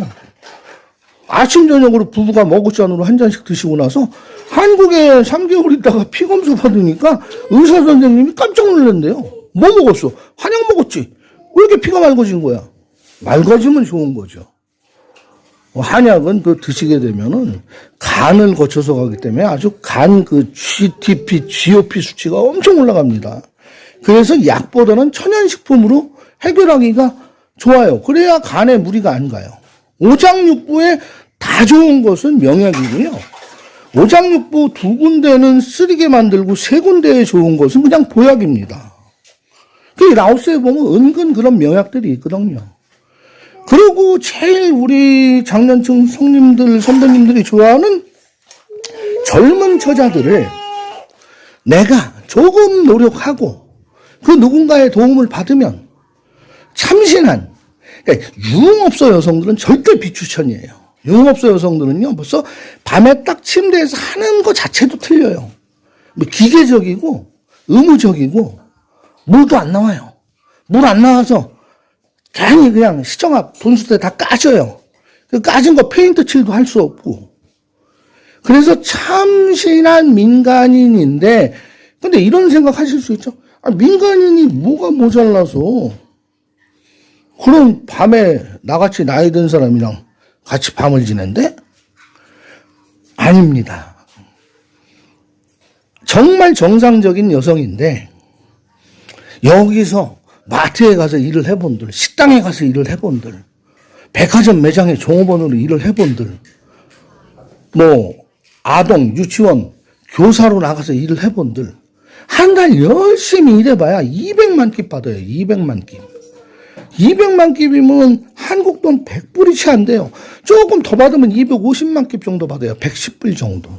아침 저녁으로 부부가 머그잔으로 한 잔씩 드시고 나서 한국에 3개월 있다가 피검사 받으니까 의사 선생님이 깜짝 놀랐는데요. 뭐 먹었어? 한약 먹었지. 왜 이렇게 피가 맑아진 거야? 맑아지면 좋은 거죠. 한약은 그 드시게 되면은 간을 거쳐서 가기 때문에 아주 간 그 GTP, GOP 수치가 엄청 올라갑니다. 그래서 약보다는 천연식품으로 해결하기가 좋아요. 그래야 간에 무리가 안 가요. 오장육부에 다 좋은 것은 명약이고요. 오장육부 2군데는 쓰리게 만들고 3군데에 좋은 것은 그냥 보약입니다. 그 라오스에 보면 은근 그런 명약들이 있거든요. 그리고 제일 우리 장년층 성님들, 선배님들이 좋아하는 젊은 처자들을 내가 조금 노력하고 그 누군가의 도움을 받으면 참신한, 그러니까 유흥업소 여성들은 절대 비추천이에요. 유흥업소 여성들은요, 벌써 밤에 딱 침대에서 하는 거 자체도 틀려요. 뭐 기계적이고, 의무적이고, 물도 안 나와요. 물 안 나와서 괜히 그냥 시청 앞 분수대 다 까져요. 그 까진 거 페인트 칠도 할 수 없고. 그래서 참신한 민간인인데, 근데 이런 생각 하실 수 있죠. 아, 민간인이 뭐가 모자라서, 그럼 밤에 나같이 나이 든 사람이랑 같이 밤을 지낸대? 아닙니다. 정말 정상적인 여성인데, 여기서 마트에 가서 일을 해본들, 식당에 가서 일을 해본들, 백화점 매장에 종업원으로 일을 해본들, 뭐 아동, 유치원, 교사로 나가서 일을 해본들, 한 달 열심히 일해봐야 200만 깁 받아요. 200만 깁. 200만 깁이면 한국 돈 100불이 채 안 돼요. 조금 더 받으면 250만 깁 정도 받아요. 110불 정도.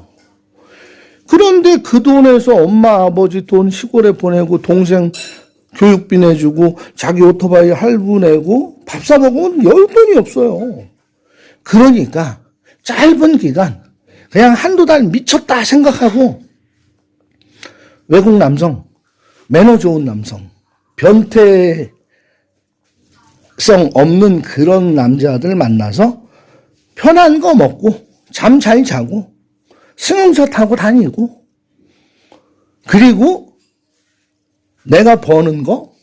그런데 그 돈에서 엄마, 아버지 돈 시골에 보내고 동생 교육비 내주고 자기 오토바이 할부 내고 밥 사 먹으면 용돈이 없어요. 그러니까 짧은 기간 그냥 한두 달 미쳤다 생각하고 외국 남성, 매너 좋은 남성, 변태성 없는 그런 남자들 만나서 편한 거 먹고 잠 잘 자고 승용차 타고 다니고 그리고 내가 버는 거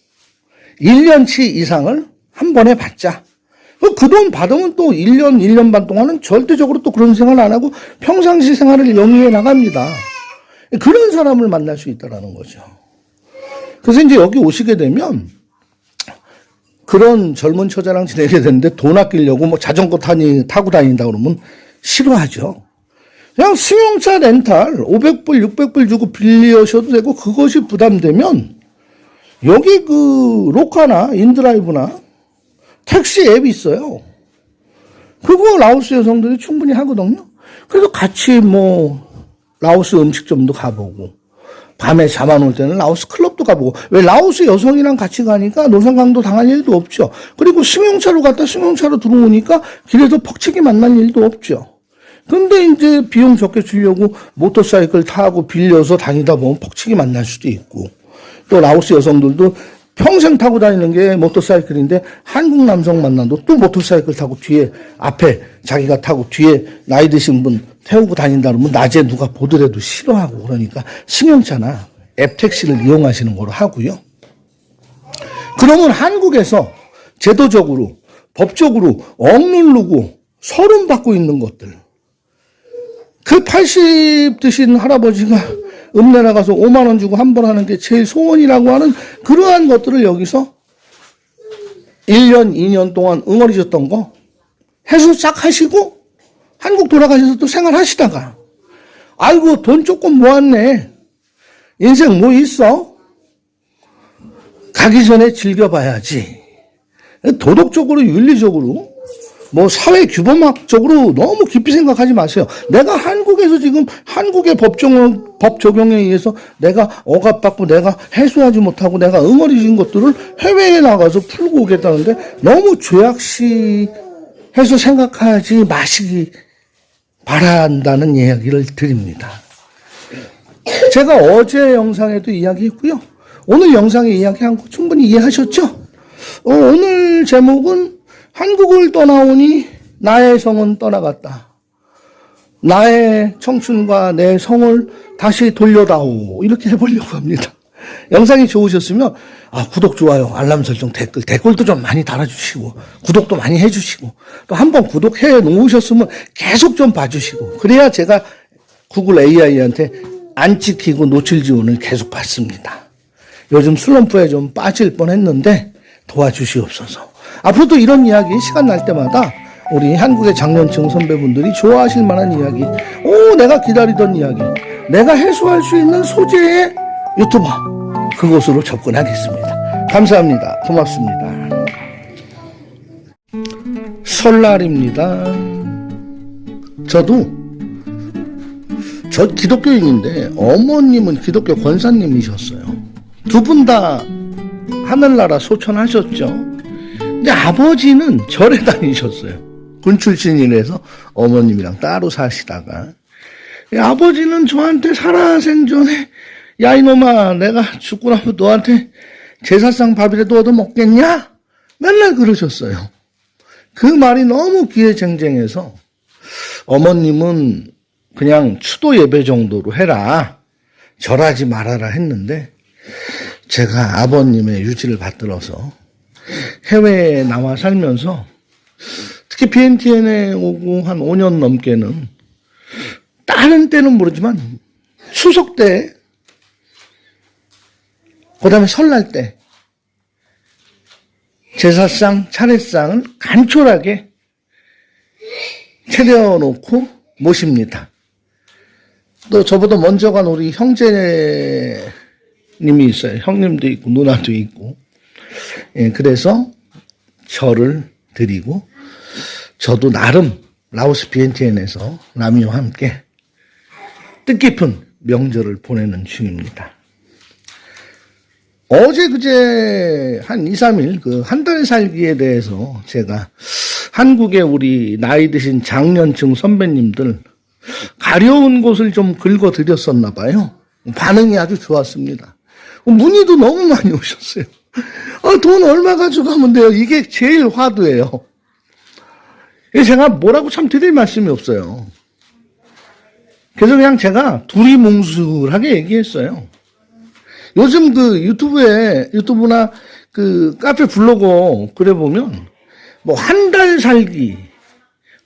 1년치 이상을 한 번에 받자. 그 돈 받으면 또 1년, 1년 반 동안은 절대적으로 또 그런 생활 안 하고 평상시 생활을 영위해 나갑니다. 그런 사람을 만날 수 있다는 거죠. 그래서 이제 여기 오시게 되면 그런 젊은 처자랑 지내게 되는데 돈 아끼려고 뭐 자전거 타고 다닌다 그러면 싫어하죠. 그냥 승용차 렌탈 500불, 600불 주고 빌리셔도 되고 그것이 부담되면 여기 그 로카나 인드라이브나 택시 앱이 있어요. 그거 라오스 여성들이 충분히 하거든요. 그래서 같이 뭐 라오스 음식점도 가보고 밤에 잠 안 올 때는 라오스 클럽도 가보고 왜 라오스 여성이랑 같이 가니까 노상강도 당할 일도 없죠. 그리고 승용차로 갔다 승용차로 들어오니까 길에서 퍽치기 만날 일도 없죠. 근데 이제 비용 적게 주려고 모터사이클 타고 빌려서 다니다 보면 퍽치기 만날 수도 있고 또 라오스 여성들도 평생 타고 다니는 게 모터사이클인데 한국 남성 만나도 또 모터사이클 타고 뒤에 앞에 자기가 타고 뒤에 나이 드신 분 태우고 다닌다 그러면 낮에 누가 보더라도 싫어하고 그러니까 승용차나 앱 택시를 이용하시는 거로 하고요. 그러면 한국에서 제도적으로 법적으로 억누르고 서름받고 있는 것들 그 80 드신 할아버지가 읍내 나가서 5만 원 주고 한 번 하는 게 제일 소원이라고 하는 그러한 것들을 여기서 1년, 2년 동안 응어리졌던 거 해소 싹 하시고 한국 돌아가셔서 또 생활하시다가 아이고 돈 조금 모았네. 인생 뭐 있어? 가기 전에 즐겨봐야지. 도덕적으로 윤리적으로 뭐 사회 규범학적으로 너무 깊이 생각하지 마세요. 내가 한국에서 지금 한국의 법 적용에 의해서 내가 억압받고 내가 해소하지 못하고 내가 응어리진 것들을 해외에 나가서 풀고 오겠다는데 너무 죄악시해서 생각하지 마시기 바란다는 이야기를 드립니다. 제가 어제 영상에도 이야기했고요. 오늘 영상에 이야기한 거 충분히 이해하셨죠? 오늘 제목은 한국을 떠나오니 나의 성은 떠나갔다. 나의 청춘과 내 성을 다시 돌려다오. 이렇게 해보려고 합니다. 영상이 좋으셨으면 구독, 좋아요, 알람 설정, 댓글도 좀 많이 달아주시고 구독도 많이 해주시고 또 한번 구독해 놓으셨으면 계속 좀 봐주시고 그래야 제가 구글 AI한테 안 찍히고 노출 지원을 계속 받습니다. 요즘 슬럼프에 좀 빠질 뻔했는데 도와주시옵소서. 앞으로도 이런 이야기 시간 날 때마다 우리 한국의 장년층 선배분들이 좋아하실 만한 이야기, 내가 기다리던 이야기, 내가 해소할 수 있는 소재의 유튜버, 그곳으로 접근하겠습니다. 감사합니다. 고맙습니다. 설날입니다. 저 기독교인인데 어머님은 기독교 권사님이셨어요. 두 분 다 하늘나라 소천하셨죠. 근데 아버지는 절에 다니셨어요. 군 출신이라서 어머님이랑 따로 사시다가, 아버지는 저한테 살아생전에 야 이놈아, 내가 죽고 나면 너한테 제사상 밥이라도 얻어먹겠냐? 맨날 그러셨어요. 그 말이 너무 귀에 쟁쟁해서 어머님은 그냥 추도 예배 정도로 해라, 절하지 말아라 했는데, 제가 아버님의 유지를 받들어서 해외에 나와 살면서, 특히 BNTN에 오고 한 5년 넘게는, 다른 때는 모르지만 추석 때, 그 다음에 설날 때 제사상, 차례상을 간촐하게 차려놓고 모십니다. 또 저보다 먼저 간 우리 형제님이 있어요. 형님도 있고 누나도 있고. 그래서 절을 드리고, 저도 나름 라오스 비엔티엔에서 라미와 함께 뜻깊은 명절을 보내는 중입니다. 어제 그제 한 2, 3일 한 달 살기에 대해서 제가 한국의 우리 나이 드신 장년층 선배님들 가려운 곳을 좀 긁어드렸었나 봐요. 반응이 아주 좋았습니다. 문의도 너무 많이 오셨어요. 돈 얼마 가져가면 돼요? 이게 제일 화두예요. 제가 뭐라고 참 드릴 말씀이 없어요. 그래서 그냥 제가 두리뭉술하게 얘기했어요. 요즘 유튜브나 카페 블로그 그래 보면, 한 달 살기,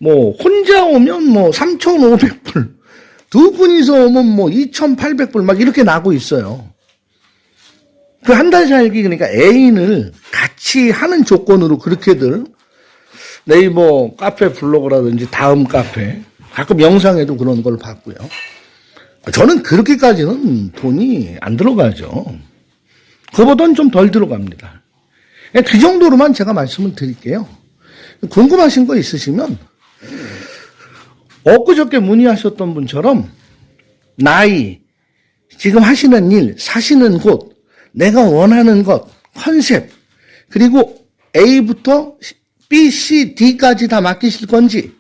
혼자 오면 3,500불, 두 분이서 오면 2,800불 막 이렇게 나고 있어요. 그 한 달 살기, 그러니까 애인을 같이 하는 조건으로 그렇게들 네이버 카페 블로그라든지 다음 카페, 가끔 영상에도 그런 걸 봤고요. 저는 그렇게까지는 돈이 안 들어가죠. 그보다는 좀 덜 들어갑니다. 그 정도로만 제가 말씀을 드릴게요. 궁금하신 거 있으시면 엊그저께 문의하셨던 분처럼 나이, 지금 하시는 일, 사시는 곳, 내가 원하는 것, 컨셉, 그리고 A부터 B, C, D까지 다 맡기실 건지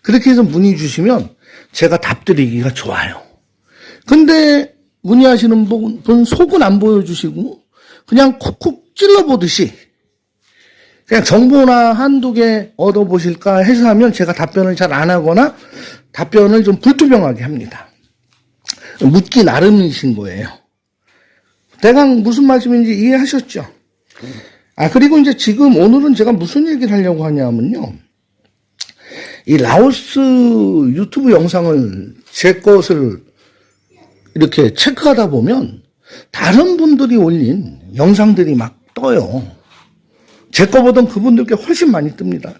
그렇게 해서 문의 주시면 제가 답드리기가 좋아요. 근데 문의하시는 분 속은 안 보여주시고 그냥 콕콕 찔러보듯이 그냥 정보나 한두 개 얻어보실까 해서 하면 제가 답변을 잘 안 하거나 답변을 좀 불투명하게 합니다. 묻기 나름이신 거예요. 대강 무슨 말씀인지 이해하셨죠? 그리고 이제 지금 오늘은 제가 무슨 얘기를 하려고 하냐면요. 이 라오스 유튜브 영상을 제 것을 이렇게 체크하다 보면 다른 분들이 올린 영상들이 막 떠요. 제 거보단 그분들께 훨씬 많이 뜹니다.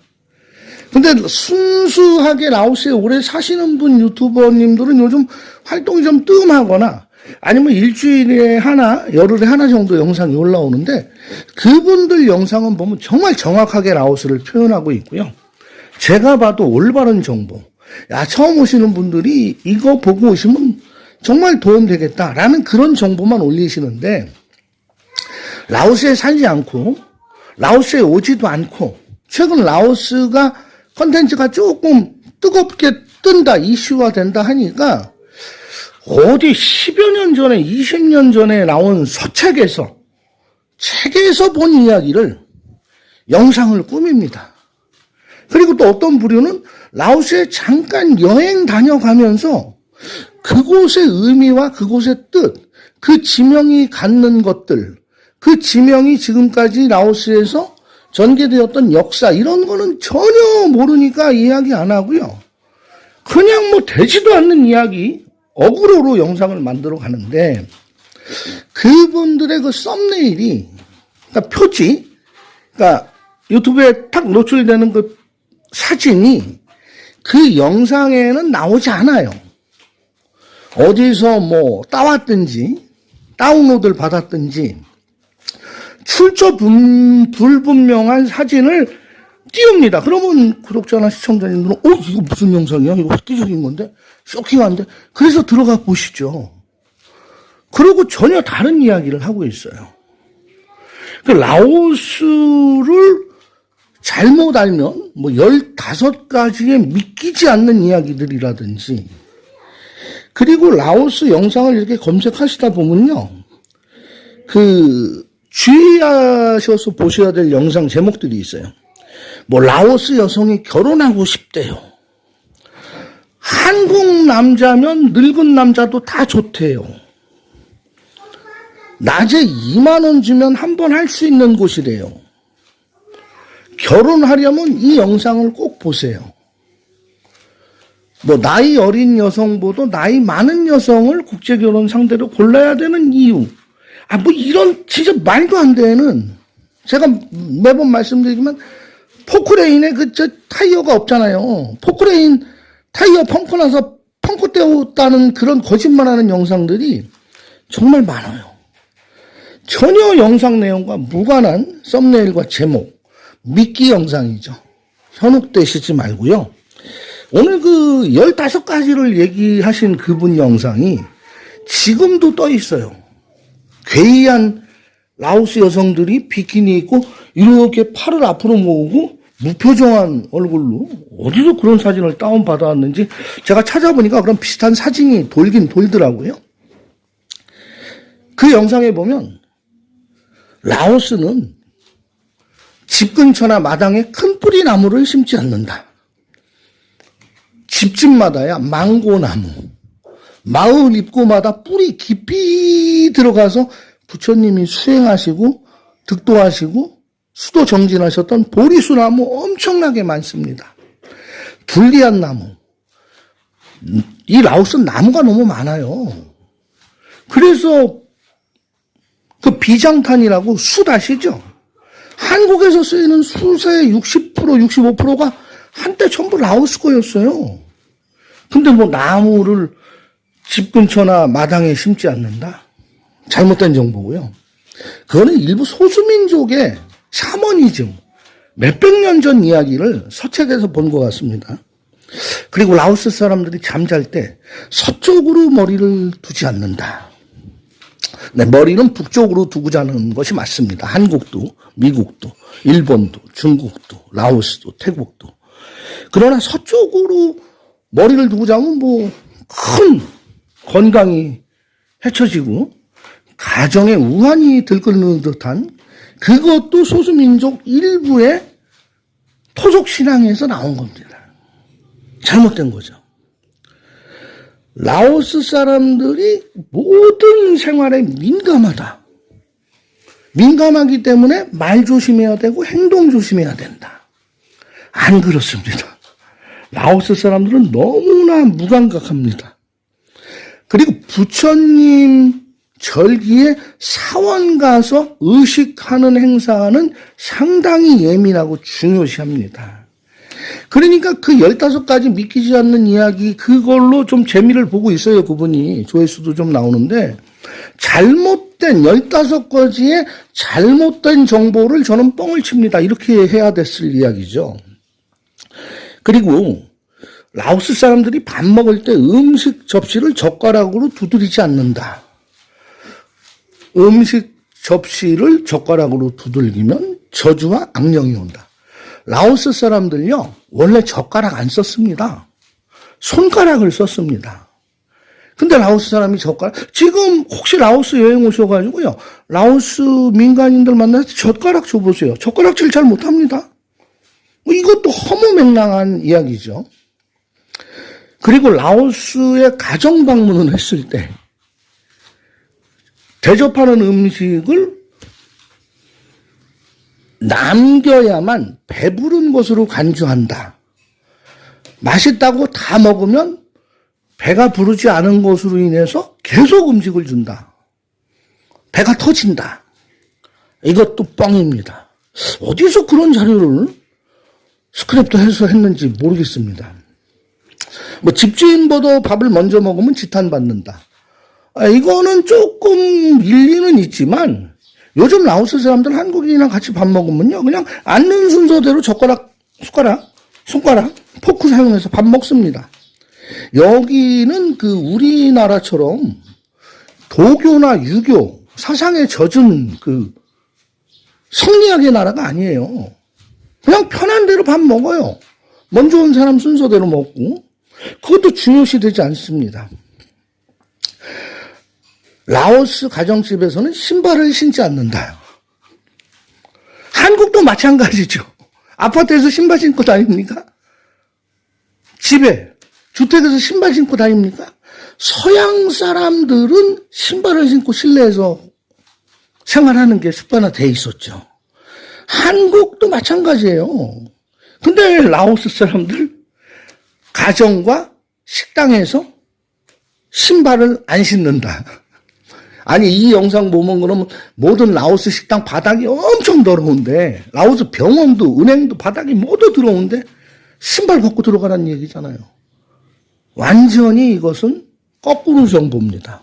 근데 순수하게 라오스에 오래 사시는 분 유튜버님들은 요즘 활동이 좀 뜸하거나 아니면 일주일에 하나, 열흘에 하나 정도 영상이 올라오는데 그분들 영상은 보면 정말 정확하게 라오스를 표현하고 있고요. 제가 봐도 올바른 정보, 처음 오시는 분들이 이거 보고 오시면 정말 도움되겠다라는 그런 정보만 올리시는데, 라오스에 살지 않고 라오스에 오지도 않고 최근 라오스가 컨텐츠가 조금 뜨겁게 뜬다, 이슈화 된다 하니까 어디 10여 년 전에 20년 전에 나온 책에서 본 이야기를 영상을 꾸밉니다. 그리고 또 어떤 부류는 라오스에 잠깐 여행 다녀가면서 그곳의 의미와 그곳의 뜻, 그 지명이 갖는 것들, 그 지명이 지금까지 라오스에서 전개되었던 역사, 이런 거는 전혀 모르니까 이야기 안 하고요. 그냥 되지도 않는 이야기, 어그로로 영상을 만들어 가는데, 그분들의 그 썸네일이, 그러니까 표지, 그러니까 유튜브에 탁 노출되는 그 사진이 그 영상에는 나오지 않아요. 어디서 뭐 따왔든지 다운로드를 받았든지 출처 불분명한 사진을 띄웁니다. 그러면 구독자나 시청자님들은 이거 무슨 영상이야? 이거 획기적인 건데? 쇼킹한데? 그래서 들어가 보시죠. 그리고 전혀 다른 이야기를 하고 있어요. 그 라오스를 잘못 알면 뭐 15가지의 믿기지 않는 이야기들이라든지, 그리고 라오스 영상을 이렇게 검색하시다 보면요, 주의하셔서 보셔야 될 영상 제목들이 있어요. 뭐 라오스 여성이 결혼하고 싶대요. 한국 남자면 늙은 남자도 다 좋대요. 낮에 2만 원 주면 한 번 할 수 있는 곳이래요. 결혼하려면 이 영상을 꼭 보세요. 뭐 나이 어린 여성보다 나이 많은 여성을 국제결혼 상대로 골라야 되는 이유. 뭐 이런 진짜 말도 안 되는, 제가 매번 말씀드리지만 포크레인에 타이어가 없잖아요. 포크레인 타이어 펑크 나서 펑크 떼었다는 그런 거짓말하는 영상들이 정말 많아요. 전혀 영상 내용과 무관한 썸네일과 제목, 미끼 영상이죠. 현혹되시지 말고요. 오늘 15가지를 얘기하신 그분 영상이 지금도 떠 있어요. 괴이한 라오스 여성들이 비키니 입고 이렇게 팔을 앞으로 모으고 무표정한 얼굴로, 어디서 그런 사진을 다운받아왔는지 제가 찾아보니까 그런 비슷한 사진이 돌긴 돌더라고요. 그 영상에 보면 라오스는 집 근처나 마당에 큰 뿌리 나무를 심지 않는다. 집집마다야 망고나무, 마을 입구마다 뿌리 깊이 들어가서 부처님이 수행하시고 득도하시고 수도 정진하셨던 보리수나무 엄청나게 많습니다. 불리한 나무. 이 라오스는 나무가 너무 많아요. 그래서 그 비장탄이라고 숯 아시죠? 한국에서 쓰이는 숯의 60%, 65%가 한때 전부 라오스 거였어요. 근데 뭐 나무를 집 근처나 마당에 심지 않는다? 잘못된 정보고요. 그거는 일부 소수민족의 샤머니즘, 몇백 년 전 이야기를 서책에서 본 것 같습니다. 그리고 라오스 사람들이 잠잘 때 서쪽으로 머리를 두지 않는다. 네, 머리는 북쪽으로 두고 자는 것이 맞습니다. 한국도, 미국도, 일본도, 중국도, 라오스도, 태국도. 그러나 서쪽으로 머리를 두고 자면 뭐 큰 건강이 해쳐지고 가정에 우환이 들끓는 듯한, 그것도 소수민족 일부의 토속신앙에서 나온 겁니다. 잘못된 거죠. 라오스 사람들이 모든 생활에 민감하다. 민감하기 때문에 말 조심해야 되고 행동 조심해야 된다. 안 그렇습니다. 라오스 사람들은 너무나 무감각합니다. 그리고 부처님 절기에 사원 가서 의식하는 행사는 상당히 예민하고 중요시합니다. 그러니까 그 15가지 믿기지 않는 이야기, 그걸로 좀 재미를 보고 있어요, 그분이. 조회수도 좀 나오는데, 잘못된 15가지의 잘못된 정보를 저는 뻥을 칩니다. 이렇게 해야 됐을 이야기죠. 그리고 라오스 사람들이 밥 먹을 때 음식 접시를 젓가락으로 두드리지 않는다. 음식 접시를 젓가락으로 두들기면 저주와 악령이 온다. 라오스 사람들요, 원래 젓가락 안 썼습니다. 손가락을 썼습니다. 근데 라오스 사람이 젓가락, 지금 혹시 라오스 여행 오셔가지고요, 라오스 민간인들 만나서 젓가락 줘보세요. 젓가락질 잘 못합니다. 이것도 허무맹랑한 이야기죠. 그리고 라오스에 가정 방문을 했을 때 대접하는 음식을 남겨야만 배부른 것으로 간주한다. 맛있다고 다 먹으면 배가 부르지 않은 것으로 인해서 계속 음식을 준다. 배가 터진다. 이것도 뻥입니다. 어디서 그런 자료를 스크랩도 해서 했는지 모르겠습니다. 뭐 집주인보다 밥을 먼저 먹으면 지탄받는다. 이거는 조금 일리는 있지만 요즘 라오스 사람들 한국인이랑 같이 밥 먹으면요 그냥 앉는 순서대로 젓가락, 손가락, 포크 사용해서 밥 먹습니다. 여기는 그 우리나라처럼 도교나 유교 사상에 젖은 그 성리학의 나라가 아니에요. 그냥 편한 대로 밥 먹어요. 먼저 온 사람 순서대로 먹고 그것도 중요시 되지 않습니다. 라오스 가정집에서는 신발을 신지 않는다. 한국도 마찬가지죠. 아파트에서 신발 신고 다닙니까? 집에, 주택에서 신발 신고 다닙니까? 서양 사람들은 신발을 신고 실내에서 생활하는 게 습관화되어 있었죠. 한국도 마찬가지예요. 근데 라오스 사람들 가정과 식당에서 신발을 안 신는다. 아니 이 영상 보면 그러면 모든 라오스 식당 바닥이 엄청 더러운데 라오스 병원도 은행도 바닥이 모두 더러운데 신발 벗고 들어가라는 얘기잖아요. 완전히 이것은 거꾸로 정보입니다.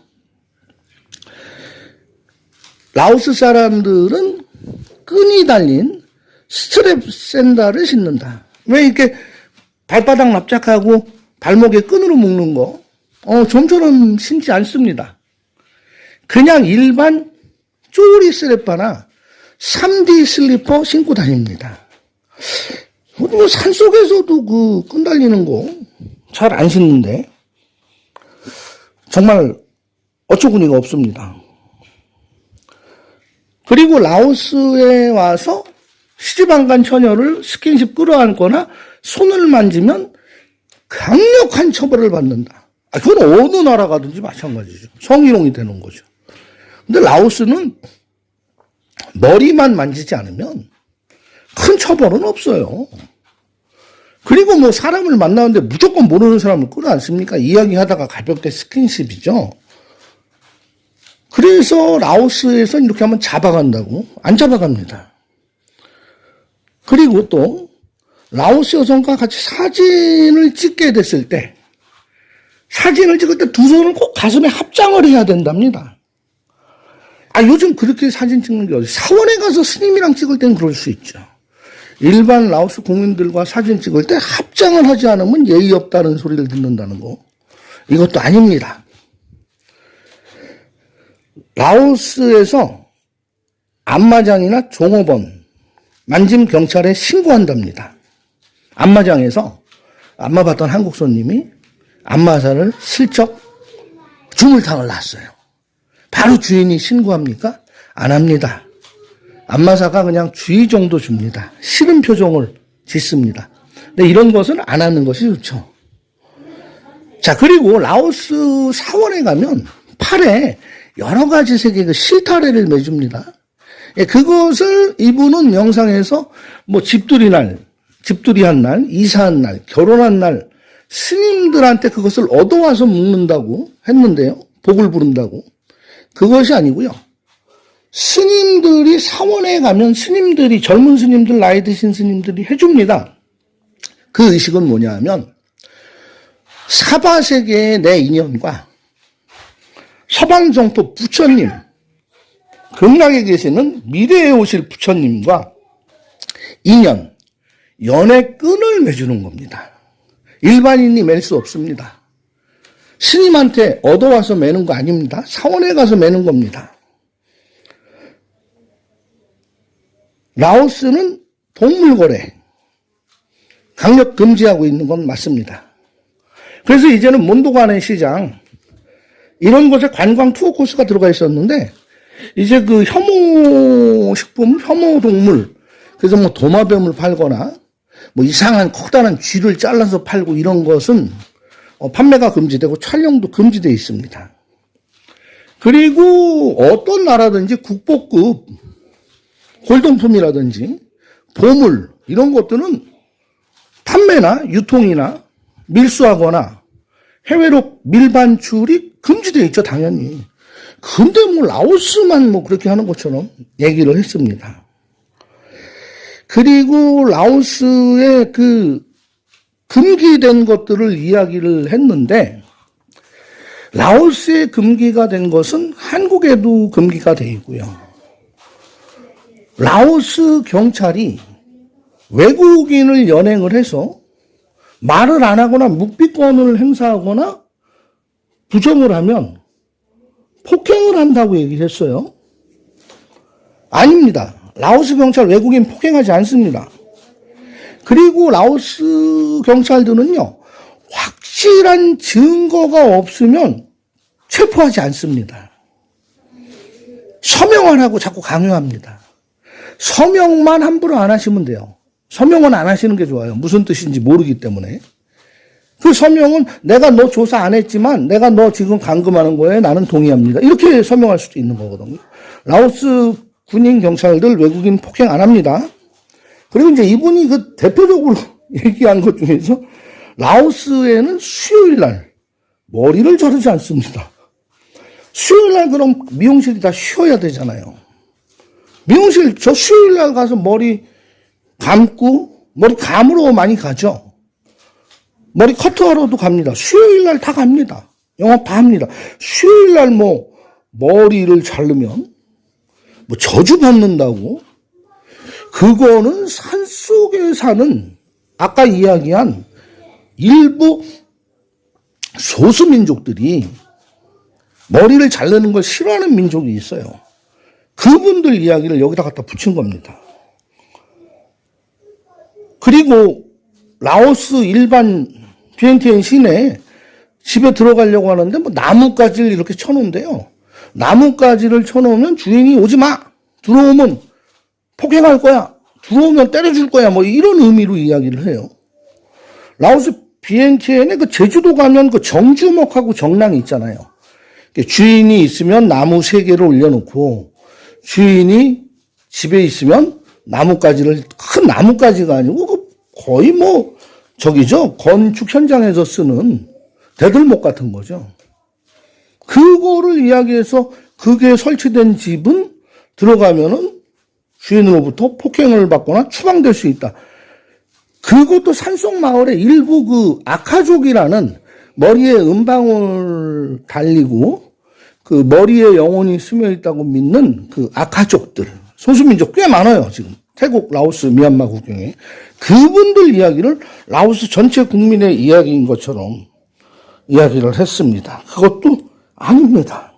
라오스 사람들은 끈이 달린 스트랩 샌들을 신는다. 왜 이렇게 발바닥 납작하고 발목에 끈으로 묶는 거 좀처럼 신지 않습니다. 그냥 일반 쪼리 스레빠나 3D 슬리퍼 신고 다닙니다. 뭐 산속에서도 그 끈 달리는 거 잘 안 신는데 정말 어처구니가 없습니다. 그리고 라오스에 와서 시집 안 간 처녀를 스킨십 끌어안거나 손을 만지면 강력한 처벌을 받는다. 그건 어느 나라 가든지 마찬가지죠. 성희롱이 되는 거죠. 근데 라오스는 머리만 만지지 않으면 큰 처벌은 없어요. 그리고 뭐 사람을 만나는데 무조건 모르는 사람을 끌어안습니까? 이야기하다가 가볍게 스킨십이죠. 그래서 라오스에서 이렇게 하면 잡아간다고? 안 잡아갑니다. 그리고 또 라오스 여성과 같이 사진을 찍게 됐을 때 사진을 찍을 때 두 손을 꼭 가슴에 합장을 해야 된답니다. 요즘 그렇게 사진 찍는 게 어디 사원에 가서 스님이랑 찍을 땐 그럴 수 있죠. 일반 라오스 국민들과 사진 찍을 때 합장을 하지 않으면 예의 없다는 소리를 듣는다는 거 이것도 아닙니다. 라오스에서 안마장이나 종업원 만짐 경찰에 신고한답니다. 안마장에서 안마 받던 한국 손님이 안마사를 슬쩍 주물탕을 놨어요. 바로 주인이 신고합니까? 안 합니다. 안마사가 그냥 주의 정도 줍니다. 싫은 표정을 짓습니다. 근데 이런 것은 안 하는 것이 좋죠. 자, 그리고 라오스 사원에 가면 팔에 여러 가지 색의 그 실타래를 매줍니다. 그것을 이분은 영상에서 뭐 집들이한 날, 이사한 날, 결혼한 날 스님들한테 그것을 얻어와서 묶는다고 했는데요. 복을 부른다고. 그것이 아니고요. 스님들이 사원에 가면 스님들이 젊은 스님들 나이 드신 스님들이 해줍니다. 그 의식은 뭐냐 하면 사바세계의 내 인연과 서방정토 부처님 극락에 계시는 미래에 오실 부처님과 인연, 연의 끈을 맺는 겁니다. 일반인이 맬 수 없습니다. 스님한테 얻어와서 매는 거 아닙니다. 사원에 가서 매는 겁니다. 라오스는 동물거래 강력 금지하고 있는 건 맞습니다. 그래서 이제는 몬도간의 시장 이런 곳에 관광 투어 코스가 들어가 있었는데 이제 그 혐오 식품, 혐오 동물 그래서 뭐 도마뱀을 팔거나 뭐 이상한 커다란 쥐를 잘라서 팔고 이런 것은 판매가 금지되고 촬영도 금지되어 있습니다. 그리고 어떤 나라든지 국보급 골동품이라든지 보물 이런 것들은 판매나 유통이나 밀수하거나 해외로 밀반출이 금지되어 있죠, 당연히. 근데 뭐 라오스만 뭐 그렇게 하는 것처럼 얘기를 했습니다. 그리고 라오스의 그 금기된 것들을 이야기를 했는데, 라오스에 금기가 된 것은 한국에도 금기가 되어 있고요. 라오스 경찰이 외국인을 연행을 해서 말을 안 하거나 묵비권을 행사하거나 부정을 하면 폭행을 한다고 얘기를 했어요. 아닙니다. 라오스 경찰 외국인 폭행하지 않습니다. 그리고 라오스 경찰들은요, 확실한 증거가 없으면 체포하지 않습니다. 서명을 하고 자꾸 강요합니다. 서명만 함부로 안 하시면 돼요. 서명은 안 하시는 게 좋아요. 무슨 뜻인지 모르기 때문에. 그 서명은 내가 너 조사 안 했지만 내가 너 지금 감금하는 거에 나는 동의합니다. 이렇게 서명할 수도 있는 거거든요. 라오스 군인 경찰들 외국인 폭행 안 합니다. 그리고 이제 이분이 그 대표적으로 얘기한 것 중에서 라오스에는 수요일 날 머리를 자르지 않습니다. 수요일 날 그럼 미용실이 다 쉬어야 되잖아요. 미용실 저 수요일 날 가서 머리 감고 머리 감으로 많이 가죠. 머리 커트하러도 갑니다. 수요일 날 다 갑니다. 영업 다 합니다. 수요일 날 뭐 머리를 자르면 뭐 저주 받는다고? 그거는 산속에 사는 아까 이야기한 일부 소수민족들이 머리를 자르는 걸 싫어하는 민족이 있어요. 그분들 이야기를 여기다 갖다 붙인 겁니다. 그리고 라오스 일반 비엔티엔 시내에 집에 들어가려고 하는데 뭐 나뭇가지를 이렇게 쳐놓은데요. 나뭇가지를 쳐놓으면 주인이 오지 마. 들어오면 폭행할 거야. 들어오면 때려줄 거야. 뭐 이런 의미로 이야기를 해요. 라오스 비엔티엔에 그 제주도 가면 그 정주목하고 정랑이 있잖아요. 주인이 있으면 나무 3개를 올려놓고 주인이 집에 있으면 나뭇가지를 큰 나뭇가지가 아니고 그 거의 뭐 저기죠. 건축 현장에서 쓰는 대들목 같은 거죠. 그거를 이야기해서 그게 설치된 집은 들어가면은 주인으로부터 폭행을 받거나 추방될 수 있다. 그것도 산속 마을의 일부 그 아카족이라는 머리에 은방울 달리고 그 머리에 영혼이 스며 있다고 믿는 그 아카족들, 소수민족 꽤 많아요, 지금. 태국, 라오스, 미얀마 국경에. 그분들 이야기를 라오스 전체 국민의 이야기인 것처럼 이야기를 했습니다. 그것도 아닙니다.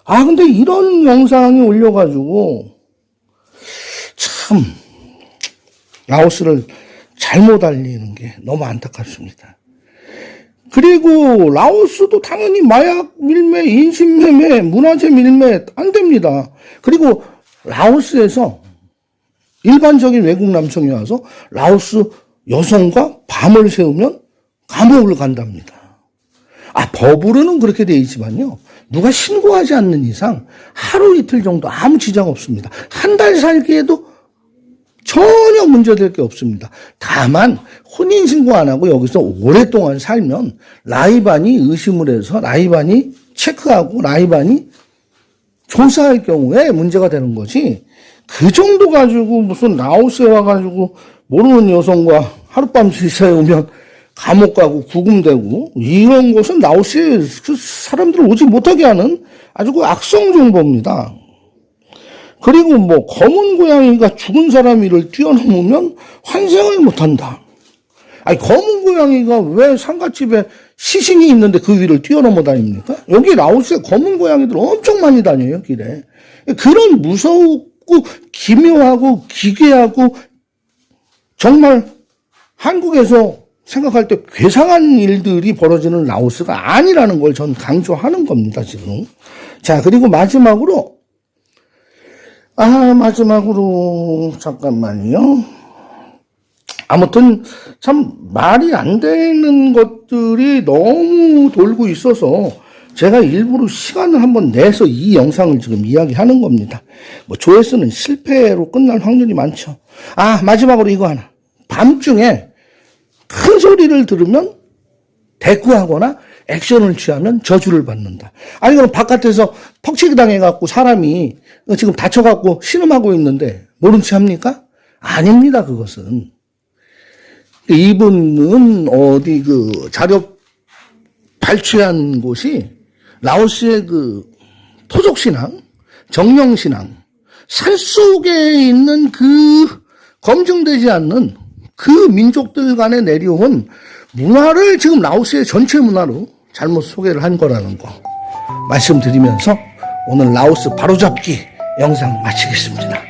근데 이런 영상이 올려가지고 참 라오스를 잘못 알리는 게 너무 안타깝습니다. 그리고 라오스도 당연히 마약 밀매, 인신매매, 문화재 밀매 안 됩니다. 그리고 라오스에서 일반적인 외국 남성이 와서 라오스 여성과 밤을 새우면 감옥을 간답니다. 법으로는 그렇게 돼 있지만요. 누가 신고하지 않는 이상 하루 이틀 정도 아무 지장 없습니다. 한 달 살기에도 전혀 문제될 게 없습니다. 다만 혼인신고 안 하고 여기서 오랫동안 살면 라이반이 의심을 해서 라이반이 체크하고 라이반이 조사할 경우에 문제가 되는 거지, 그 정도 가지고 무슨 라오스에 와가지고 모르는 여성과 하룻밤 지새우면 감옥 가고 구금되고 이런 것은 라오스에 그 사람들을 오지 못하게 하는 아주 그 악성 정보입니다. 그리고 뭐 검은 고양이가 죽은 사람 위를 뛰어넘으면 환생을 못한다. 검은 고양이가 왜 상갓집에 시신이 있는데 그 위를 뛰어넘어 다닙니까? 여기 라오스에 검은 고양이들 엄청 많이 다녀요, 길에. 그런 무섭고 기묘하고 기괴하고 정말 한국에서 생각할 때 괴상한 일들이 벌어지는 라오스가 아니라는 걸 전 강조하는 겁니다, 지금. 자, 그리고 마지막으로 잠깐만요. 아무튼 참 말이 안 되는 것들이 너무 돌고 있어서 제가 일부러 시간을 한번 내서 이 영상을 지금 이야기하는 겁니다. 뭐 조회수는 실패로 끝날 확률이 많죠. 마지막으로 이거 하나. 밤중에 큰 소리를 들으면 대꾸하거나 액션을 취하면 저주를 받는다. 그럼 바깥에서 퍽치기 당해갖고 사람이 지금 다쳐갖고 신음하고 있는데 모른 체 합니까? 아닙니다, 그것은. 이분은 어디 자료 발췌한 곳이 라오스의 토속신앙, 정령신앙, 산속에 있는 검증되지 않는 민족들 간에 내려온 문화를 지금 라오스의 전체 문화로 잘못 소개를 한 거라는 거 말씀드리면서 오늘 라오스 바로잡기 영상 마치겠습니다.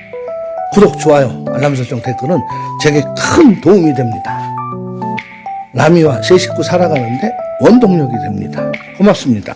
구독, 좋아요, 알람 설정, 댓글은 제게 큰 도움이 됩니다. 라미와 세 식구 살아가는데 원동력이 됩니다. 고맙습니다.